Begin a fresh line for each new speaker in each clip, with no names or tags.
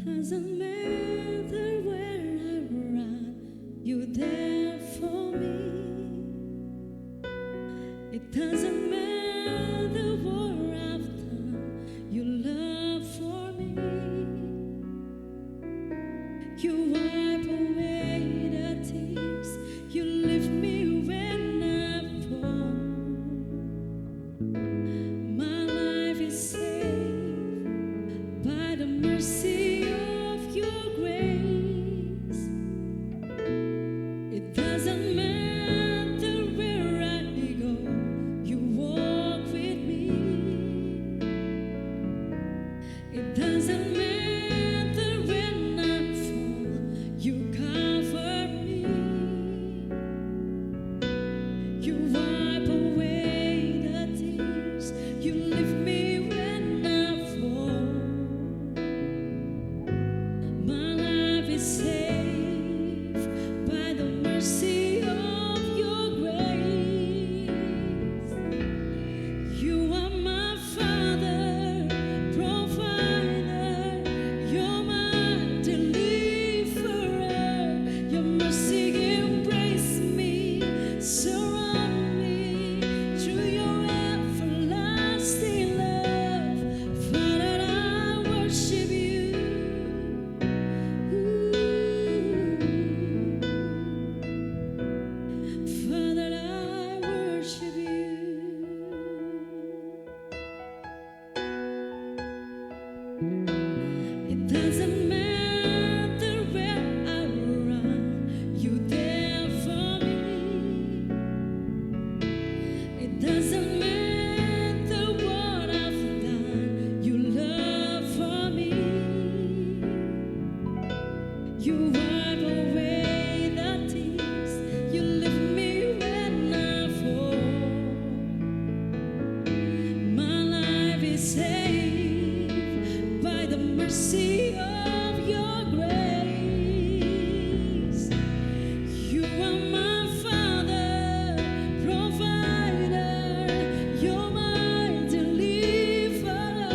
Doesn't matter where I run, you're there for me. It doesn't matter what I've done, your love for me. You wipe away the tears, you lift me when I fall. My life is saved by the mercy of your grace. It doesn't matter where I go, you walk with me. It doesn't matter when I fall, you cover me. You wipe away the tears, you lift me when I fall. My life is saved by the mercy of your grace. You are my Father, provider, you're my deliverer. Your mercy embrace me, surround me through your everlasting love. Father, I worship you. Father, I worship you. It doesn't matter where I run, you're there for me. It doesn't matter what I've done, your love for me. You wipe away the tears, you lift me when I fall. My life is saved by the mercy of your grace. You are my Father, provider, you're my deliverer.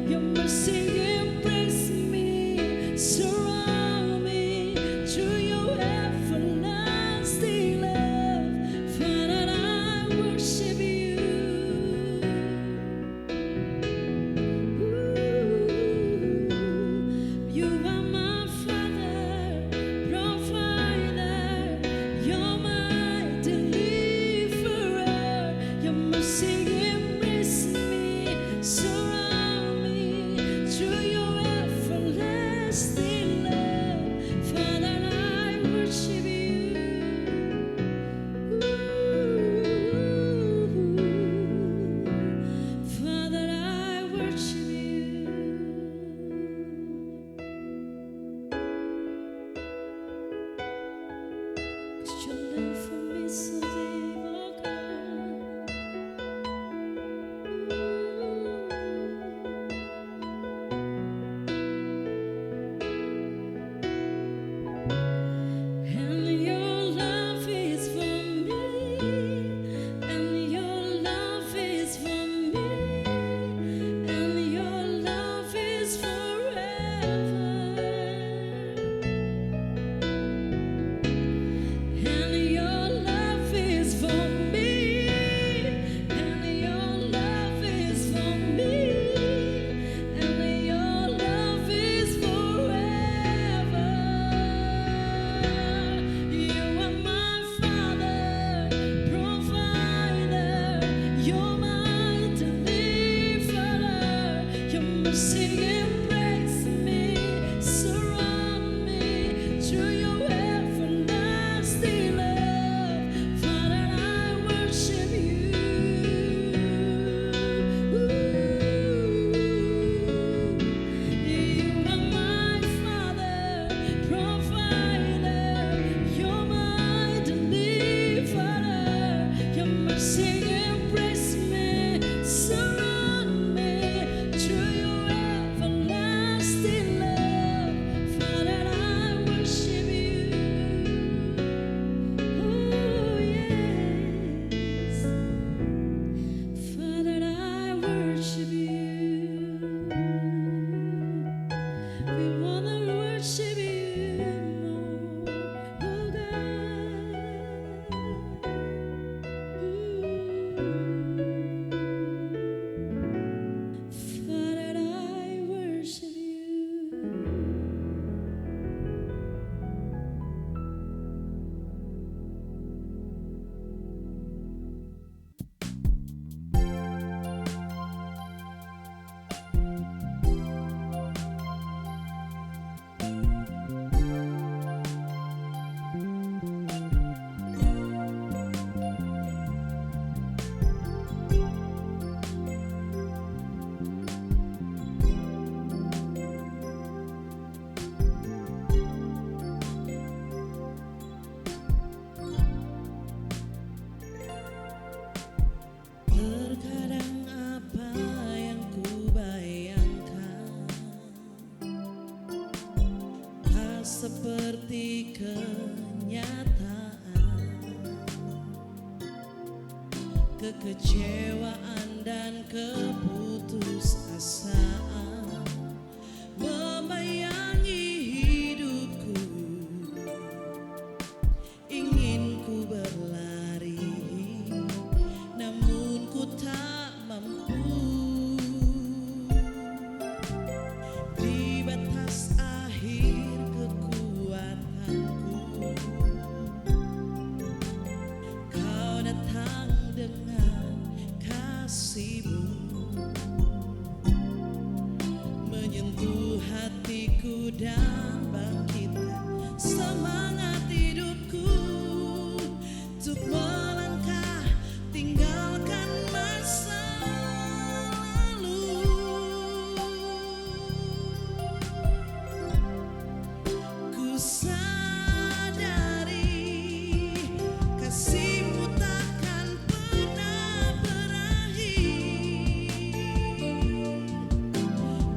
Your mercy embrace me, surround me through your everlasting love. Father, I worship you. You are my Father, provider, you're my deliverer. Your mercy embrace me, surround me through your everlasting love. Father, I worship you. Father, I worship you. 'Cause your love for me is so deep, oh God. And your love is for me, and your love is for me, and your love is forever. And your love is for me, and your love is for me, and your love is forever. You are my Father, provider, you're my deliverer. Your mercy embrace me, surround me through your everlasting love. Father, I worship you. You are my Father, provider, you're my deliverer. Your mercy embrace me, surround me through your everlasting seperti kenyataan, kekecewaan dan keputusasaan membayangi hidupku. Ingin ku berlari, namun ku tak mampu. Di batas akhir kekuatanku, Kau datang dengan kasih-Mu, menyentuh hatiku dan bangkitkan semangat hidupku untuk melangkah tinggalkan masa lalu. Ku sadari kasih-Mu takkan pernah berakhir.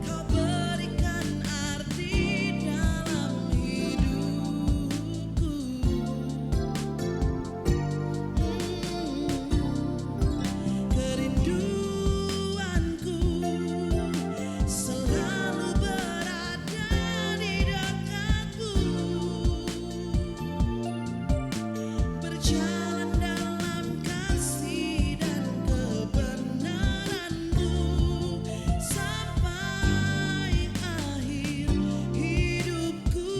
Kau berikan arti dalam hidupku. Kerinduanku selalu berada di dekat-Mu, berjalan dalam kasih dan kebenaran-Mu sampai akhir hidupku.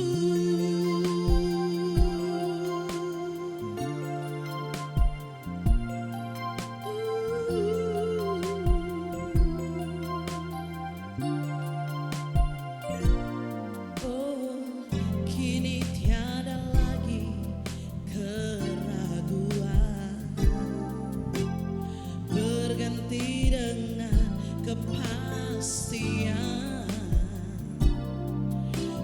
Oh, kini tiada lagi keraguan, berganti dengan kepastian.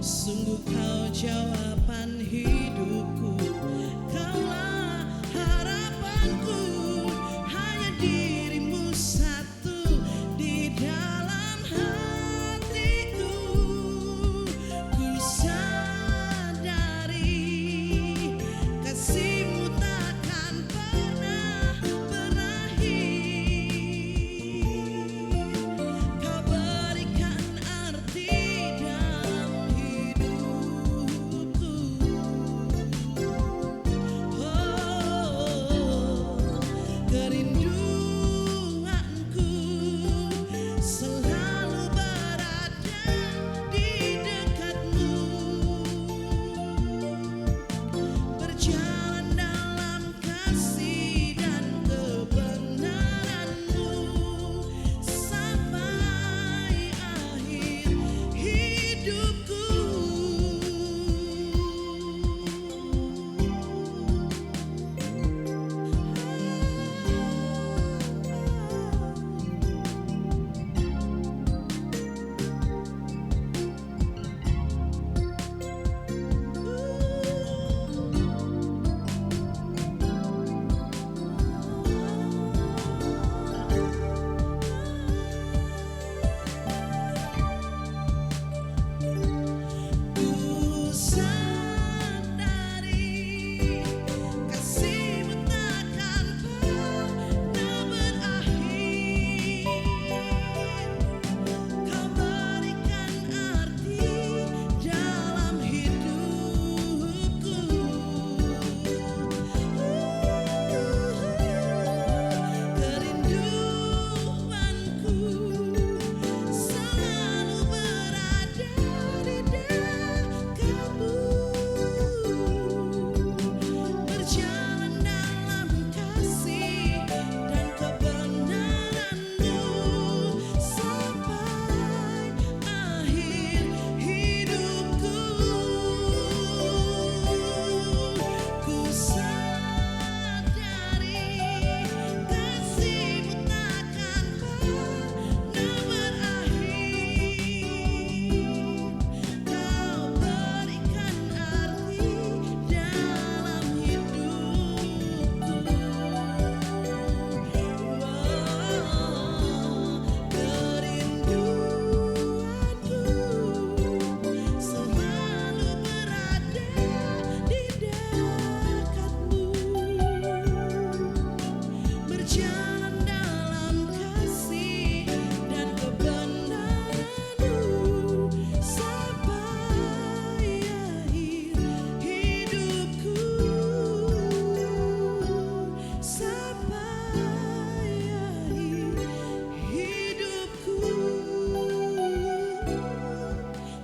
Sungguh Kau jawaban hidupku, Kaulah harapanku. Hanya diri-Mu satu di dalam hatiku. Ku sadari kasih-Mu takkan pernah berakhir. Kau berikan arti dalam hidupku.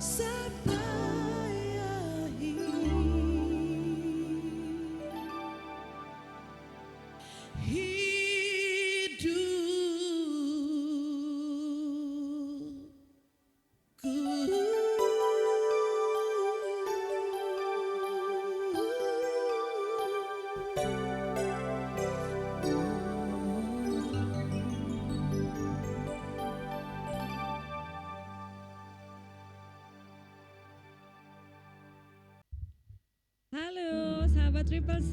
sampai akhir hidupku.
Halo sahabat Triple C,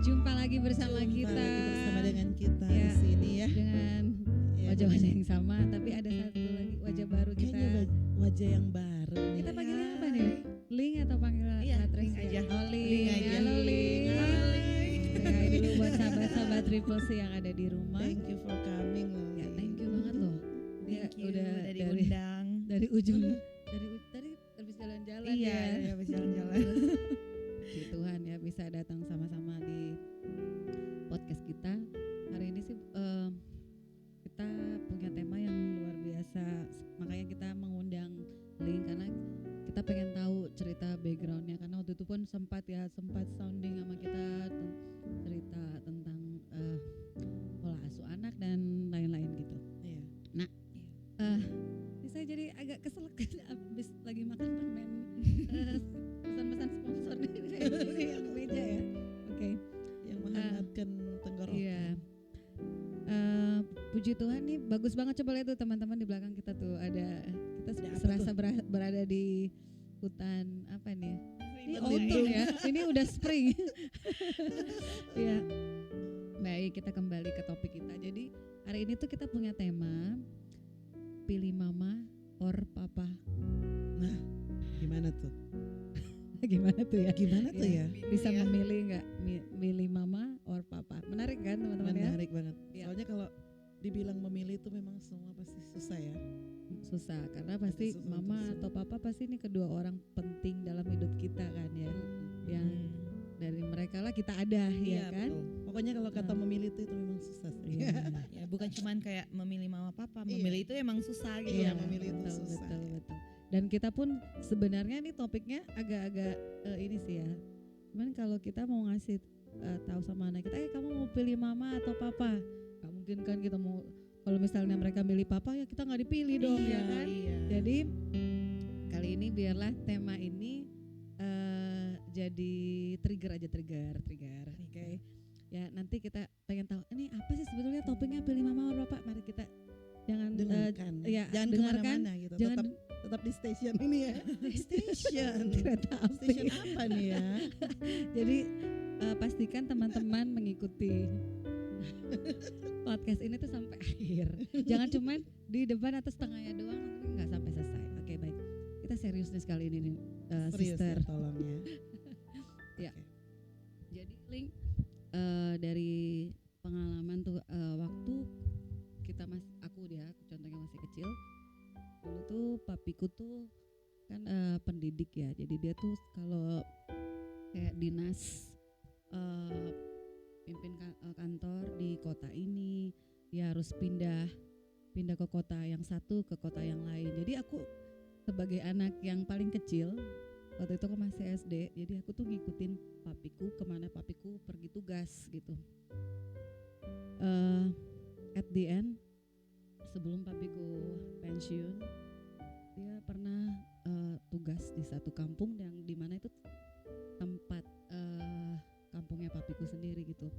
jumpa lagi bersama
Jumpa
kita
lagi bersama dengan kita
Ya,
di sini ya.
dengan
Ya,
wajah-wajah yang sama, tapi ada satu lagi wajah baru kita.
kayaknya wajah yang baru nih.
Kita panggilnya apa nih? Link atau panggil
Iya,
Latres?
Link aja.
Oh, Link.
Link aja.
Halo Link.
Hai.
Hai dulu buat sahabat-sahabat Triple C yang ada di rumah.
Thank you for coming.
Ya, thank you banget loh. Dia
Thank you,
udah
udah diundang.
dari ujung dari habis jalan-jalan
Iya,
ya.
udah habis jalan-jalan.
Puji Tuhan ya bisa datang sama-sama di podcast kita. Hari ini sih kita punya tema yang luar biasa. Makanya kita mengundang Link karena kita pengen tahu cerita backgroundnya, karena waktu itu pun sempat sounding sama kita cerita tentang pola asuh anak dan lain-lain gitu.
Iya.
Ini saya jadi agak kesel habis lagi makan permen pesan-pesan sponsor di meja ya. Oke.
Yang menghangatkan tenggorokan.
Iya. Puji Tuhan nih bagus banget, coba lihat tuh teman-teman di belakang kita tuh ada kita
Ada apa
serasa berada di hutan apa nih? Ini
Hutan
autumn
lindung.
ya. Ini udah spring. Iya. Baik, kita kembali ke topik kita. Jadi hari ini tuh kita punya tema pilih mama or papa.
Nah, gimana tuh?
Gimana tuh ya?
Gimana tuh ya?
Bisa memilih nggak milih mama or papa? Menarik kan teman-teman ya?
Menarik banget.
Iya.
Soalnya kalau dibilang memilih itu memang semua pasti susah ya.
Susah karena pasti
susah
mama
untuk
atau papa pasti ini kedua orang penting dalam hidup kita kan ya. Yang dari mereka lah kita ada ya kan?
betul. Pokoknya kalau kata memilih itu memang susah sih.
Iya.
Ya, bukan cuman kayak memilih mama papa,
Iya.
memilih itu emang susah gitu.
Iya,
ya.
memilih itu
betul,
susah.
betul. Dan kita pun sebenarnya nih topiknya agak-agak ini sih ya. Cuman kalau kita mau ngasih tahu sama anak kita, kamu mau pilih mama atau papa? Gak mungkin kan kita mau, kalau misalnya mereka milih papa ya kita nggak dipilih dong
Iya,
ya kan?
iya.
Jadi kali ini biarlah tema ini jadi trigger. Oke. Ya nanti kita pengen tahu ini apa sih sebetulnya topiknya pilih mama atau papa? Mari kita jangan
Dengarkan.
ya,
Jangan
dengarkan,
kemana-mana gitu.
jangan
Tetap di station ini ya. Station.
kereta api.
Station apa nih ya?
Jadi pastikan teman-teman mengikuti podcast ini tuh sampai akhir. Jangan cuman di depan atau setengahnya doang, tapi nggak sampai selesai. Oke baik. Kita serius nih sekali ini nih,
Serius
sister.
ya, tolong ya.
Ya.
Oke.
Jadi Link dari pengalaman tuh waktu kita aku contohnya masih kecil. Dulu tuh papiku tuh kan pendidik ya. Jadi dia tuh kalau kayak dinas pimpin kantor di kota ini, dia harus pindah ke kota yang satu ke kota yang lain. Jadi aku sebagai anak yang paling kecil waktu itu aku masih SD, jadi aku tuh ngikutin papiku kemana papiku pergi tugas gitu. At the end, sebelum papiku pensiun, dia pernah tugas di satu kampung yang dimana itu tempat kampungnya papiku sendiri gitu.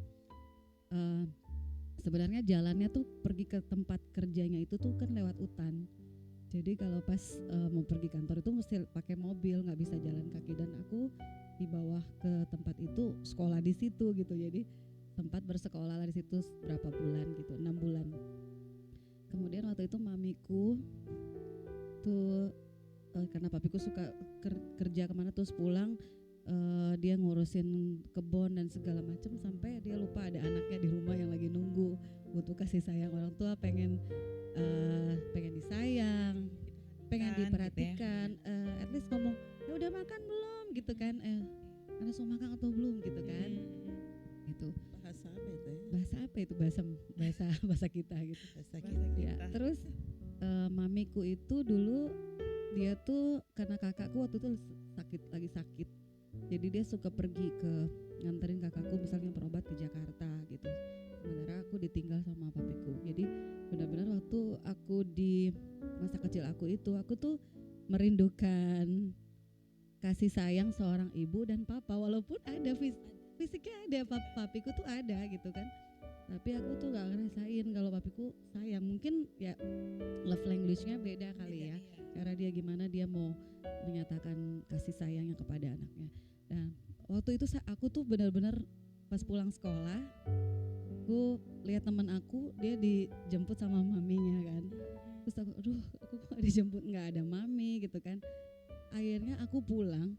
Sebenarnya jalannya tuh pergi ke tempat kerjanya itu tuh kan lewat hutan. Jadi kalau pas mau pergi kantor itu mesti pakai mobil, nggak bisa jalan kaki. Dan aku di bawah ke tempat itu sekolah di situ gitu. Jadi sempat bersekolah lah di situ berapa bulan gitu, 6 bulan. Kemudian waktu itu mamiku tuh karena papiku suka kerja kemana terus pulang, dia ngurusin kebun dan segala macam sampai dia lupa ada anaknya di rumah yang lagi nunggu butuh kasih sayang orang tua, pengen disayang, pengen diperhatikan, at least ngomong ya udah makan belum gitu kan, anak mau makan atau belum gitu kan, gitu.
Bahasa apa itu ya?
Bahasa apa itu bahasa bahasa bahasa kita gitu.
Bahasa
Bahasa
kita.
Ya,
kita.
terus mamiku itu dulu dia tuh karena kakakku waktu itu lagi sakit. Jadi dia suka pergi ke nganterin kakakku misalnya berobat ke Jakarta gitu. Sementara aku ditinggal sama papiku. Jadi benar-benar waktu aku di masa kecil aku tuh merindukan kasih sayang seorang ibu dan papa, walaupun ada fisiknya ada papiku tuh ada gitu kan, tapi aku tuh gak ngerasain kalau papiku sayang. Mungkin ya love language-nya beda kali ya, cara dia gimana dia mau menyatakan kasih sayangnya kepada anaknya. Nah waktu itu aku tuh benar-benar pas pulang sekolah aku lihat teman aku dia dijemput sama maminya kan, terus aku aku kok dijemput nggak ada mami gitu kan. Akhirnya aku pulang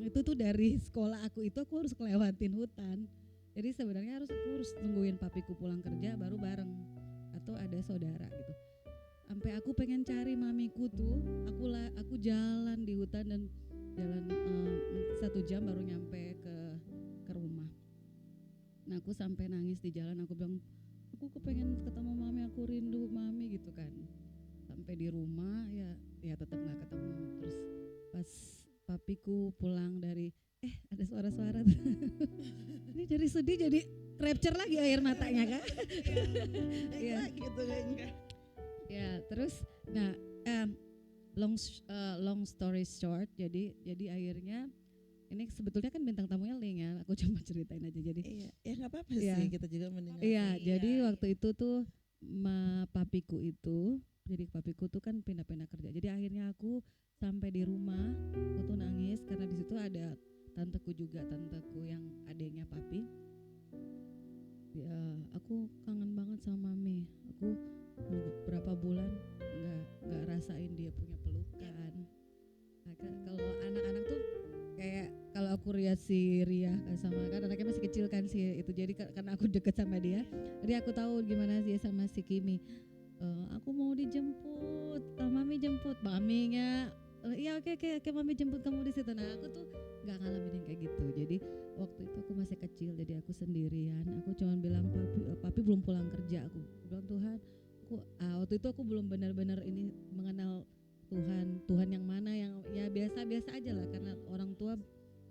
itu tuh dari sekolah aku harus ngelewatin hutan. Jadi sebenarnya aku harus tungguin papiku pulang kerja baru bareng atau ada saudara gitu. Sampai aku pengen cari mamiku tuh, aku jalan di hutan dan jalan 1 jam baru nyampe ke rumah. Nah aku sampai nangis di jalan, aku bilang aku kepengen ketemu mami, aku rindu mami gitu kan. Sampai di rumah ya tetap nggak ketemu. Terus pas papiku pulang dari ada suara-suara ini dari sedih jadi rapture lagi air matanya kan. Ya
gitu kayaknya.
ya terus nah long story short, jadi akhirnya ini sebetulnya kan bintang tamunya Ling ya, aku cuma ceritain aja. Jadi
Iya, ya nggak apa-apa
Iya.
sih, kita juga mendengar.
jadi waktu itu tuh papiku tuh kan pindah-pindah kerja. Jadi akhirnya aku sampai di rumah, aku tuh nangis karena di situ ada tanteku yang adiknya papi. Ya, aku kangen banget sama mami. Aku beberapa bulan nggak rasain dia punya pelukan. Nah, kalau anak-anak tuh kayak kalau aku lihat si Ria sama kan anaknya masih kecil kan sih itu, jadi karena aku deket sama dia, jadi aku tahu gimana dia sama si Kimi. Aku mau dijemput, mami jemput, maminya iya oke mami jemput kamu di situ. Nah aku tuh nggak ngalamin yang kayak gitu. Jadi waktu itu aku masih kecil, jadi aku sendirian. Aku cuma bilang papi belum pulang kerja. Aku bilang Tuhan, waktu itu aku belum benar-benar ini mengenal Tuhan yang mana, yang ya biasa aja lah karena orang tua,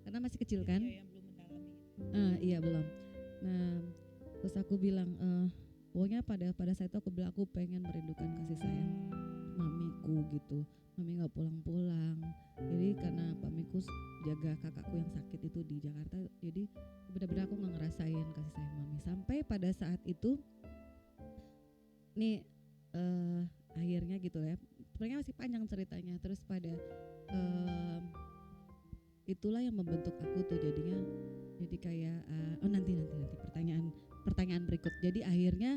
karena masih kecil kan.
Yang belum mendalami.
Iya belum. Nah terus aku bilang pokoknya pada saat itu aku bilang aku pengen merindukan kasih sayang mamiku gitu. Mami nggak pulang-pulang, jadi karena pamiku jaga kakakku yang sakit itu di Jakarta, jadi benar-benar aku nggak ngerasain kasih sayang mami. Sampai pada saat itu nih akhirnya gitu ya, sebenarnya masih panjang ceritanya. Terus pada itulah yang membentuk aku tuh jadinya, jadi kayak nanti pertanyaan berikut. Jadi akhirnya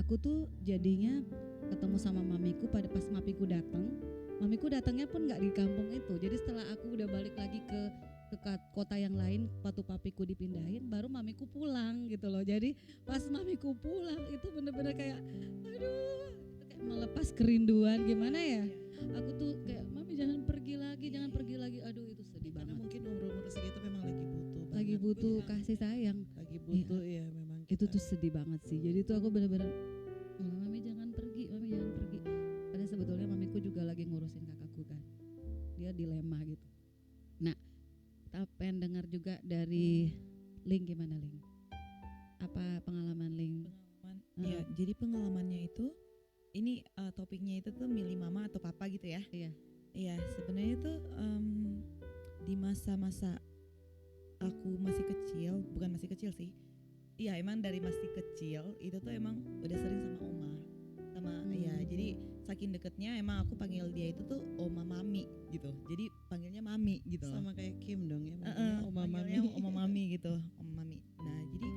aku tuh jadinya ketemu sama mamiku pas mamiku datang. Mamiku datangnya pun nggak di kampung itu. Jadi setelah aku udah balik lagi ke kota yang lain, waktu papiku dipindahin, baru mamiku pulang gitu loh. Jadi pas mamiku pulang itu bener-bener kayak, aduh, itu kayak melepas kerinduan gimana ya. Aku tuh kayak mami jangan pergi lagi. Aduh itu sedih
Karena
banget.
mungkin umur segitu memang
Lagi butuh kasih sayang.
lagi butuh ya memang.
Itu tuh sedih banget sih. Jadi tuh aku bener-bener mami jangan pergi. Padahal sebetulnya mamiku juga lagi ngurusin kakakku kan. Dia dilema gitu. Nah, kita pengen dengar juga dari Ling, gimana Ling? Apa pengalaman Ling?
Ya, jadi pengalamannya itu ini topiknya itu tuh milih mama atau papa gitu ya.
Iya.
Iya, sebenarnya itu di masa-masa aku masih kecil, bukan masih kecil sih. Iya, emang dari masih kecil itu tuh emang udah sering sama oma. Ya, jadi saking deketnya emang aku panggil dia itu tuh oma mami gitu. Jadi panggilnya mami gitu loh.
Sama kayak Kim dong ya, manggilnya oma mami.
Panggilnya oma mami gitu, oma mami. Nah, jadi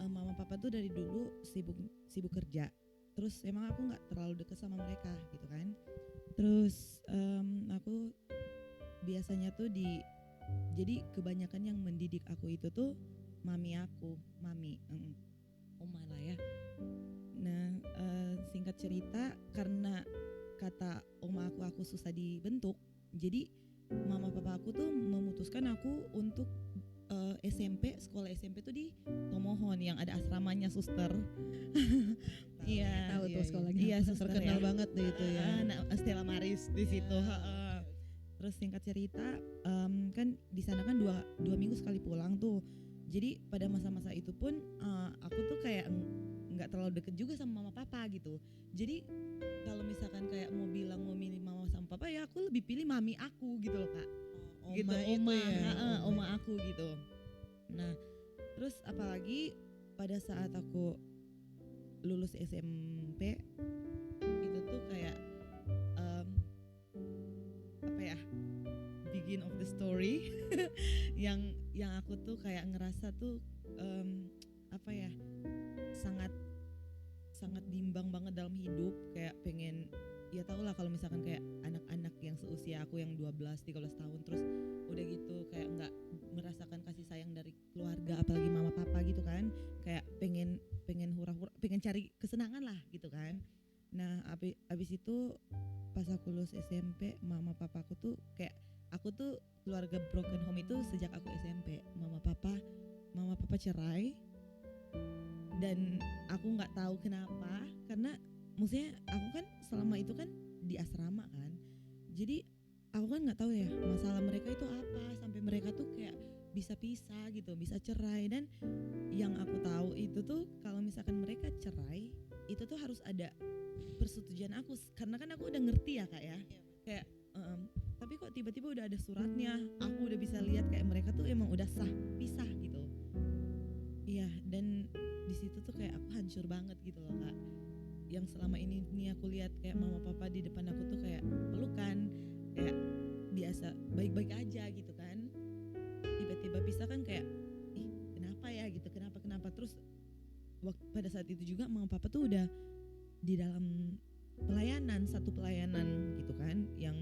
mama papa tuh dari dulu sibuk kerja. Terus emang aku nggak terlalu deket sama mereka gitu kan. Terus aku biasanya tuh jadi kebanyakan yang mendidik aku itu tuh mami, oma lah ya. Nah, singkat cerita, karena kata oma aku susah dibentuk, jadi mama papa aku tuh memutuskan aku untuk SMP, sekolah SMP tuh di Tomohon yang ada asramanya suster.
Tahu tuh sekolahnya.
Iya, suster
Terkenal
ya.
banget deh itu ya.
Stella Maris di situ. Terus singkat cerita, kan di sana kan dua minggu sekali pulang tuh. Jadi pada masa-masa itu pun aku tuh kayak nggak terlalu deket juga sama mama papa gitu. Jadi kalau misalkan kayak mau bilang mau milih mama sama papa ya aku lebih pilih mami aku gitu loh Kak. Gitu,
Oma itu ya.
oma aku gitu. Nah terus apalagi pada saat aku lulus SMP itu tuh kayak apa ya, begin of the story yang aku tuh kayak ngerasa tuh apa ya, sangat bimbang banget dalam hidup, kayak pengen, ya tau lah kalau misalkan kayak anak-anak yang seusia aku yang 12-13 tahun terus udah gitu kayak nggak merasakan kasih sayang dari keluarga apalagi mama papa gitu kan, kayak pengen hura-hura, pengen cari kesenangan lah gitu kan. Nah abis itu pas aku lulus SMP, mama papaku tuh kayak, aku tuh keluarga broken home itu sejak aku SMP. Mama papa cerai dan aku nggak tahu kenapa, karena maksudnya aku kan selama itu kan di asrama kan, jadi aku kan nggak tahu ya masalah mereka itu apa sampai mereka tuh kayak bisa pisah gitu, bisa cerai. Dan yang aku tahu itu tuh kalau misalkan mereka cerai itu tuh harus ada persetujuan aku, karena kan aku udah ngerti ya Kak ya, kayak tapi kok tiba-tiba udah ada suratnya, aku udah bisa lihat kayak mereka tuh emang udah sah pisah gitu. Iya, dan di situ tuh kayak aku hancur banget gitu loh Kak. Yang selama ini nih aku lihat kayak mama papa di depan aku tuh kayak pelukan, kayak biasa baik-baik aja gitu kan. Tiba-tiba pisah kan kayak, ih kenapa ya gitu, kenapa terus pada saat itu juga mama papa tuh udah di dalam satu pelayanan gitu kan, yang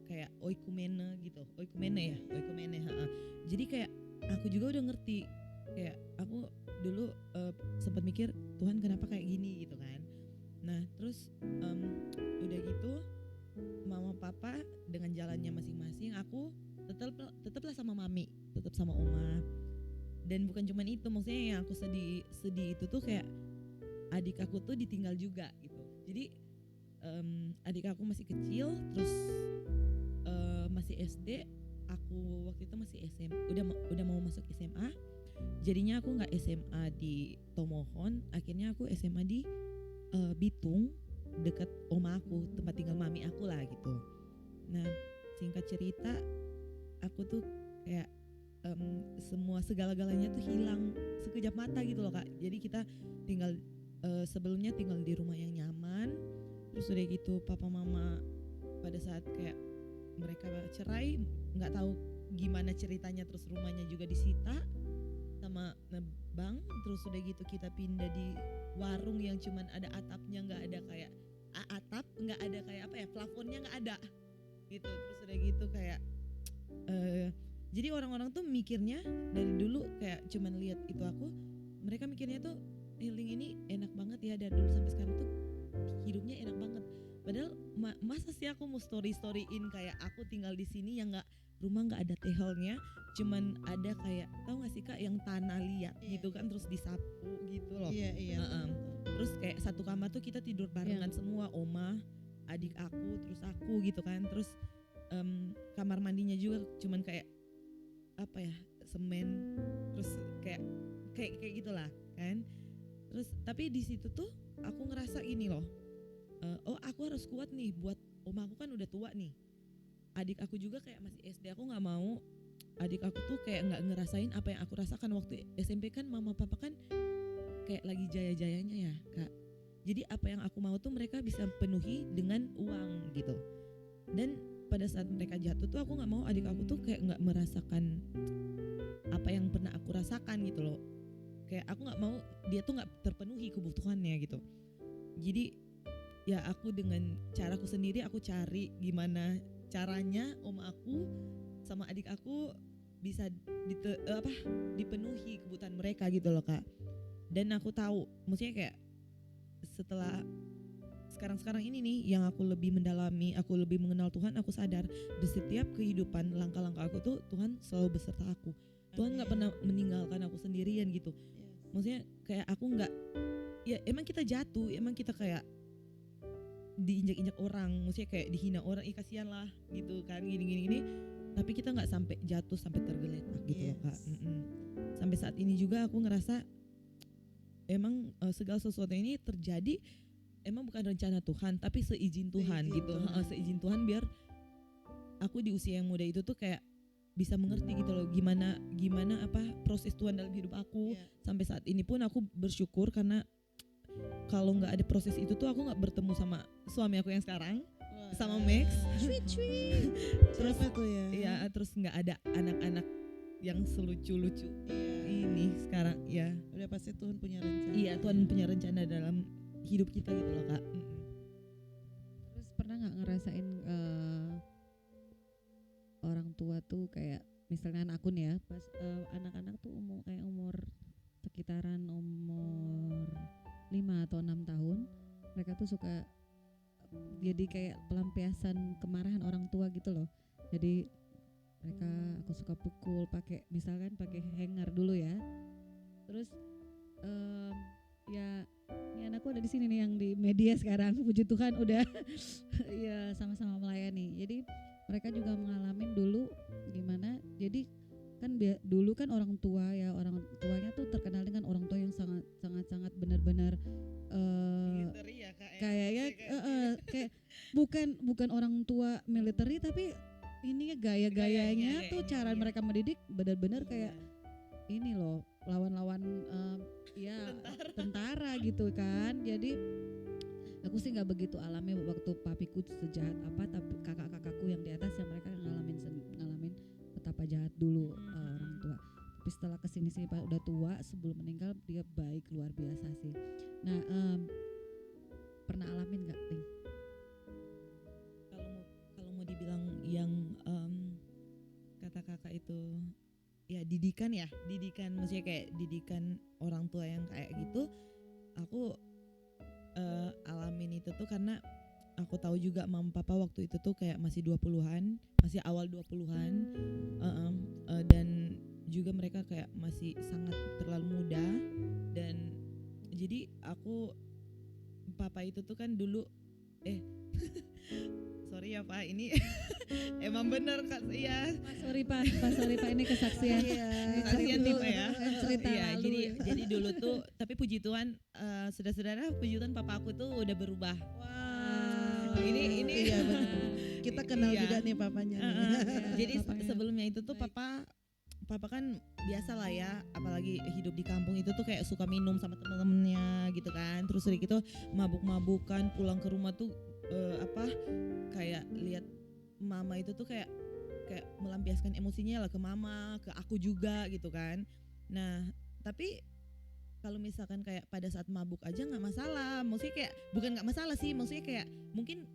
kayak oikumene gitu, oikumene. Jadi kayak aku juga udah ngerti, kayak aku dulu sempat mikir Tuhan kenapa kayak gini gitu kan. Nah terus udah gitu mama papa dengan jalannya masing-masing, aku tetaplah sama mami, tetap sama oma. Dan bukan cuman itu, maksudnya yang aku sedih itu tuh kayak adik aku tuh ditinggal juga gitu. Jadi adik aku masih kecil, terus masih SD, aku waktu itu masih SMA, udah mau masuk SMA. Jadinya aku nggak SMA di Tomohon, akhirnya aku SMA di Bitung, dekat oma aku, tempat tinggal mami aku lah gitu. Nah singkat cerita, aku tuh kayak semua segala-galanya tuh hilang sekejap mata gitu loh Kak. Jadi kita tinggal sebelumnya tinggal di rumah yang nyaman, terus udah gitu papa mama pada saat kayak mereka cerai, nggak tahu gimana ceritanya, terus rumahnya juga disita sama bank. Terus udah gitu kita pindah di warung yang cuman ada atapnya, nggak ada kayak atap, nggak ada kayak apa ya, plafonnya nggak ada gitu. Terus udah gitu kayak jadi orang-orang tuh mikirnya dari dulu kayak cuman lihat itu aku, mereka mikirnya tuh healing ini enak banget ya, dari dulu sampai sekarang tuh hidupnya enak banget. Padahal masa sih aku mau storyin kayak aku tinggal di sini yang rumah nggak ada tehelnya, cuman ada kayak, tahu nggak sih Kak yang tanah liat gitu kan, terus disapu gitu loh.
Iya.
Terus kayak satu kamar tuh kita tidur barengan semua, oma, adik aku, terus aku gitu kan. Terus kamar mandinya juga cuman kayak apa ya, semen, terus kayak gitulah kan. Terus tapi di situ tuh aku ngerasa ini loh, oh aku harus kuat nih, buat oma aku kan udah tua nih, adik aku juga kayak masih SD, aku nggak mau adik aku tuh kayak nggak ngerasain apa yang aku rasakan waktu SMP. Kan mama papa kan kayak lagi jaya-jayanya ya Kak, jadi apa yang aku mau tuh mereka bisa penuhi dengan uang gitu. Dan pada saat mereka jatuh tuh aku nggak mau adik aku tuh kayak nggak merasakan apa yang pernah aku rasakan gitu loh. Kayak aku nggak mau dia tuh nggak terpenuhi kebutuhannya gitu. Jadi ya aku dengan caraku sendiri, aku cari gimana caranya oma aku sama adik aku bisa dipenuhi kebutuhan mereka gitu loh Kak. Dan aku tahu, maksudnya kayak setelah sekarang ini nih yang aku lebih mendalami, aku lebih mengenal Tuhan, aku sadar di setiap kehidupan langkah-langkah aku tuh Tuhan selalu beserta aku. Tuhan nggak pernah meninggalkan aku sendirian gitu. Maksudnya kayak aku nggak, ya emang kita jatuh, emang kita kayak diinjak-injak orang, maksudnya kayak dihina orang, kasihan lah gitu kan, gini. Tapi kita nggak sampai jatuh sampai tergeletak gitu loh Kak. Sampai saat ini juga aku ngerasa emang segala sesuatu ini terjadi emang bukan rencana Tuhan, tapi seizin Tuhan gitu. Seizin Tuhan biar aku di usia yang muda itu tuh kayak bisa mengerti gitu loh gimana apa proses Tuhan dalam hidup aku. Sampai saat ini pun aku bersyukur karena kalau nggak ada proses itu tuh aku nggak bertemu sama suami aku yang sekarang, sama Max. Terus
tuh
ya terus nggak ada anak-anak yang selucu-lucu ini sekarang ya.
Udah pasti Tuhan punya rencana.
Iya, Tuhan punya rencana dalam hidup kita gitu loh Kak.
Terus pernah nggak ngerasain orang tua tuh kayak misalnya anak aku nih ya, pas anak-anak tuh umur sekitaran umur 5 atau 6 tahun, mereka tuh suka jadi kayak pelampiasan kemarahan orang tua gitu loh. Jadi mereka aku suka pukul pakai misalkan pakai hanger dulu ya. Terus ya ini anakku ada di sini nih yang di media sekarang, puji Tuhan udah ya sama-sama melayani. Jadi mereka juga mengalami dulu gimana. Jadi kan dulu kan orang tuanya tuh terkenal dengan orang tua yang sangat benar-benar kayaknya kayak bukan orang tua militeri, tapi ini gaya-gayanya tuh cara mereka mendidik benar-benar kayak ini loh, lawan-lawan tentara gitu kan. Jadi aku sih nggak begitu alami waktu papiku sejahat apa, tapi kakak-kakakku yang di atas yang mereka ngalamin betapa jahat dulu orang tua. Tapi setelah kesini sih pas udah tua sebelum meninggal dia baik luar biasa sih. Nah pernah alamin nggak Ting?
Kalau mau dibilang yang kata kakak itu ya didikan maksudnya kayak didikan orang tua yang kayak gitu, aku alamin itu tuh karena aku tahu juga mama papa waktu itu tuh kayak masih 20-an, masih awal 20-an, dan juga mereka kayak masih sangat terlalu muda. Dan jadi papa itu tuh kan dulu sorry ya Pak, ini emang bener Kak ya.
Sorry Pak ini kesaksian.
Kesaksian nih Pak ya.
Cerita
ya,
lalu.
jadi dulu tuh tapi puji Tuhan saudara-saudara, puji Tuhan papa aku tuh udah berubah. Ini
iya benar. Kita kenal juga nih papanya.
Jadi sebelumnya itu tuh papa kan biasa lah ya, apalagi hidup di kampung itu tuh kayak suka minum sama temen-temennya gitu kan. Terus dari gitu mabuk-mabukan, pulang ke rumah tuh kayak lihat mama itu tuh kayak melampiaskan emosinya lah ke mama, ke aku juga gitu kan. Nah tapi kalau misalkan kayak pada saat mabuk aja nggak masalah, maksudnya kayak bukan nggak masalah sih, maksudnya kayak mungkin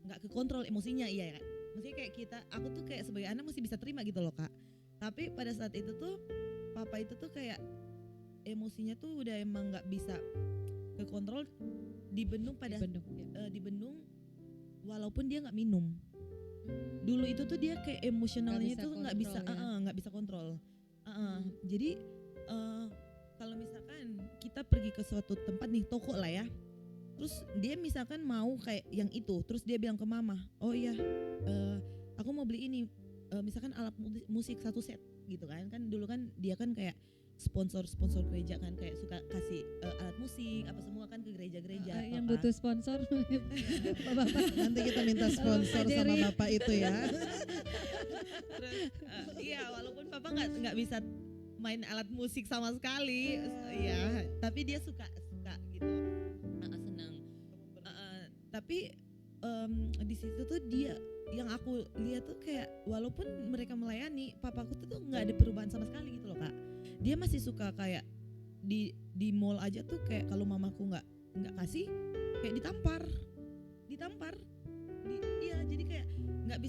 nggak kekontrol emosinya, iya kan. Maksudnya kayak aku tuh kayak sebagai anak masih bisa terima gitu loh Kak. Tapi pada saat itu tuh papa itu tuh kayak emosinya tuh udah emang nggak bisa kekontrol, dibendung walaupun dia nggak minum. Dulu itu tuh dia kayak emosionalnya itu nggak bisa kontrol. Jadi kalau misalkan kita pergi ke suatu tempat nih, toko lah ya, terus dia misalkan mau kayak yang itu, terus dia bilang ke mama, oh iya aku mau beli ini, misalkan alat musik 1 set gitu kan dulu kan dia kan kayak sponsor gereja kan, kayak suka kasih alat musik apa semua kan ke gereja-gereja.
Yang butuh sponsor bapak
nanti kita minta sponsor sama bapak itu ya.
Terus iya, walaupun papa nggak bisa main alat musik sama sekali, ya tapi dia suka gitu, senang. Tapi di situ tuh dia, yang aku lihat tuh kayak walaupun mereka melayani, papaku tuh nggak ada perubahan sama sekali gitu loh Kak. Dia masih suka kayak di mall aja tuh kayak kalau mamaku nggak kasih kayak ditampar. Iya, jadi kayak nggak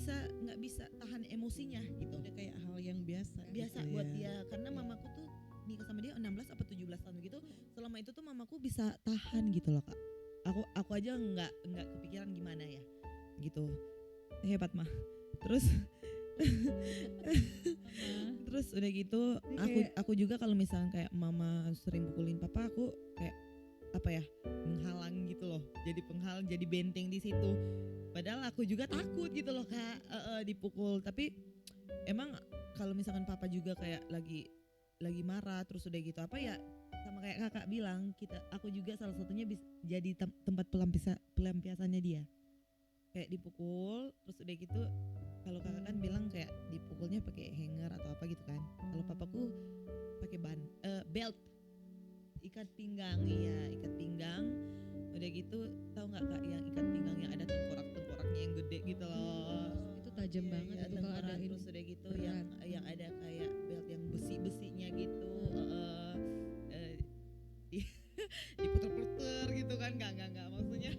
bisa tahan emosinya gitu.
Udah kayak hal yang biasa gitu
buat
ya.
dia, karena mamaku tuh nikah sama dia 16 apa 17 tahun gitu. Selama itu tuh mamaku bisa tahan gitu loh Kak. Aku aja nggak kepikiran gimana ya gitu. Hebat mah. Terus Terus udah gitu aku juga kalau misalnya kayak mama sering pukulin papa, aku kayak apa ya, menghalang gitu loh, jadi penghalang, jadi benteng di situ. Padahal aku juga takut gitu loh Kak, dipukul. Tapi emang kalau misalkan papa juga kayak lagi marah terus udah gitu apa ya, sama kayak kakak bilang, aku juga salah satunya bisa jadi tempat pelampiasannya dia. Kayak dipukul terus udah gitu, kalau kakak kan bilang kayak dipukulnya pakai hanger atau apa gitu kan. Kalau papaku pakai belt, ikat pinggang. Iya, ikat pinggang. Udah gitu, tahu nggak Kak yang ikat pinggang yang ada tengkoraknya yang gede gitu loh.
Itu tajam
Iya,
banget
iya,
itu kalau ada
tengkorak.
ini.
Terus udah gitu
berat.
yang ada kayak belt yang besinya gitu. Eh, diputer-puter gitu kan, enggak maksudnya.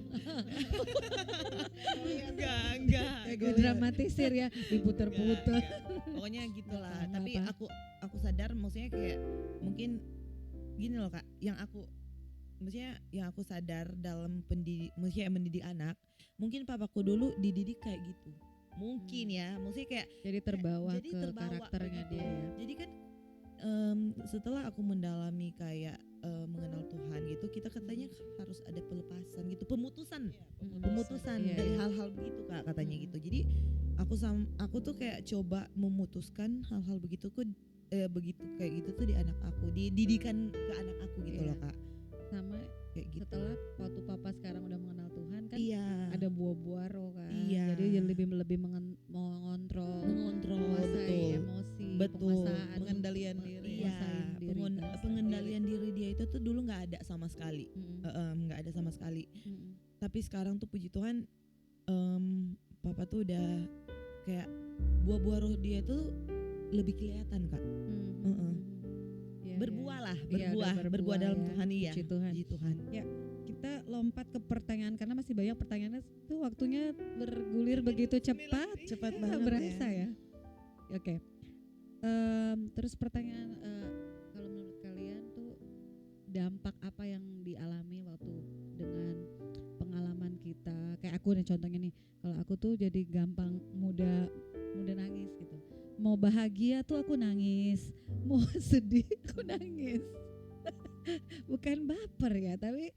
enggak
Kayak dramatisir ya, diputer-puter.
Enggak. Pokoknya gitulah.
Nggak
Tapi
apa-apa.
aku sadar, maksudnya kayak mungkin gini loh Kak, yang aku sadar dalam maksudnya mendidik anak, mungkin papaku dulu dididik kayak gitu. Mungkin ya, maksudnya kayak
Jadi terbawa
jadi
ke
terbawa
karakternya
begitu.
dia ya.
Jadi kan setelah aku mendalami kayak mengenal Tuhan gitu, kita katanya harus ada pelepasan gitu, pemutusan
Iya,
dari
iya.
hal-hal begitu Kak, katanya gitu. Jadi aku tuh kayak coba memutuskan hal-hal begitu begitu kayak gitu tuh di anak aku, didikan ke anak aku gitu
Iya.
loh Kak,
Sama
kayak gitu.
setelah waktu papa sekarang udah mengenal Tuhan kan,
Iya,
ada buah-buah roh kan.
Iya.
Jadi lebih mengontrol, menguasai
betul.
emosi,
Betul.
penguasaan,
Pengendalian diri.
Iya,
menguasain diri kan.
pengendalian diri dia itu tuh dulu nggak ada sama sekali, nggak ada sama sekali. Tapi sekarang tuh puji Tuhan, papa tuh udah kayak buah-buah roh dia tuh lebih kelihatan Kak.
Iya,
Berbuah lah,
Iya, udah
berbuah dalam
ya.
Tuhan. Iya,
Puji Tuhan.
puji Tuhan.
Kita lompat ke pertanyaan karena masih banyak pertanyaannya tuh, waktunya bergulir begitu cepat.
Cepat
Nggak
banget
berasa
ya.
ya. Oke. Terus pertanyaan, kalau menurut kalian tuh dampak apa yang dialami waktu dengan pengalaman kita? Kayak aku nih contohnya nih, kalau aku tuh jadi gampang mudah nangis gitu. Mau bahagia tuh aku nangis, mau sedih aku nangis. Bukan baper ya, tapi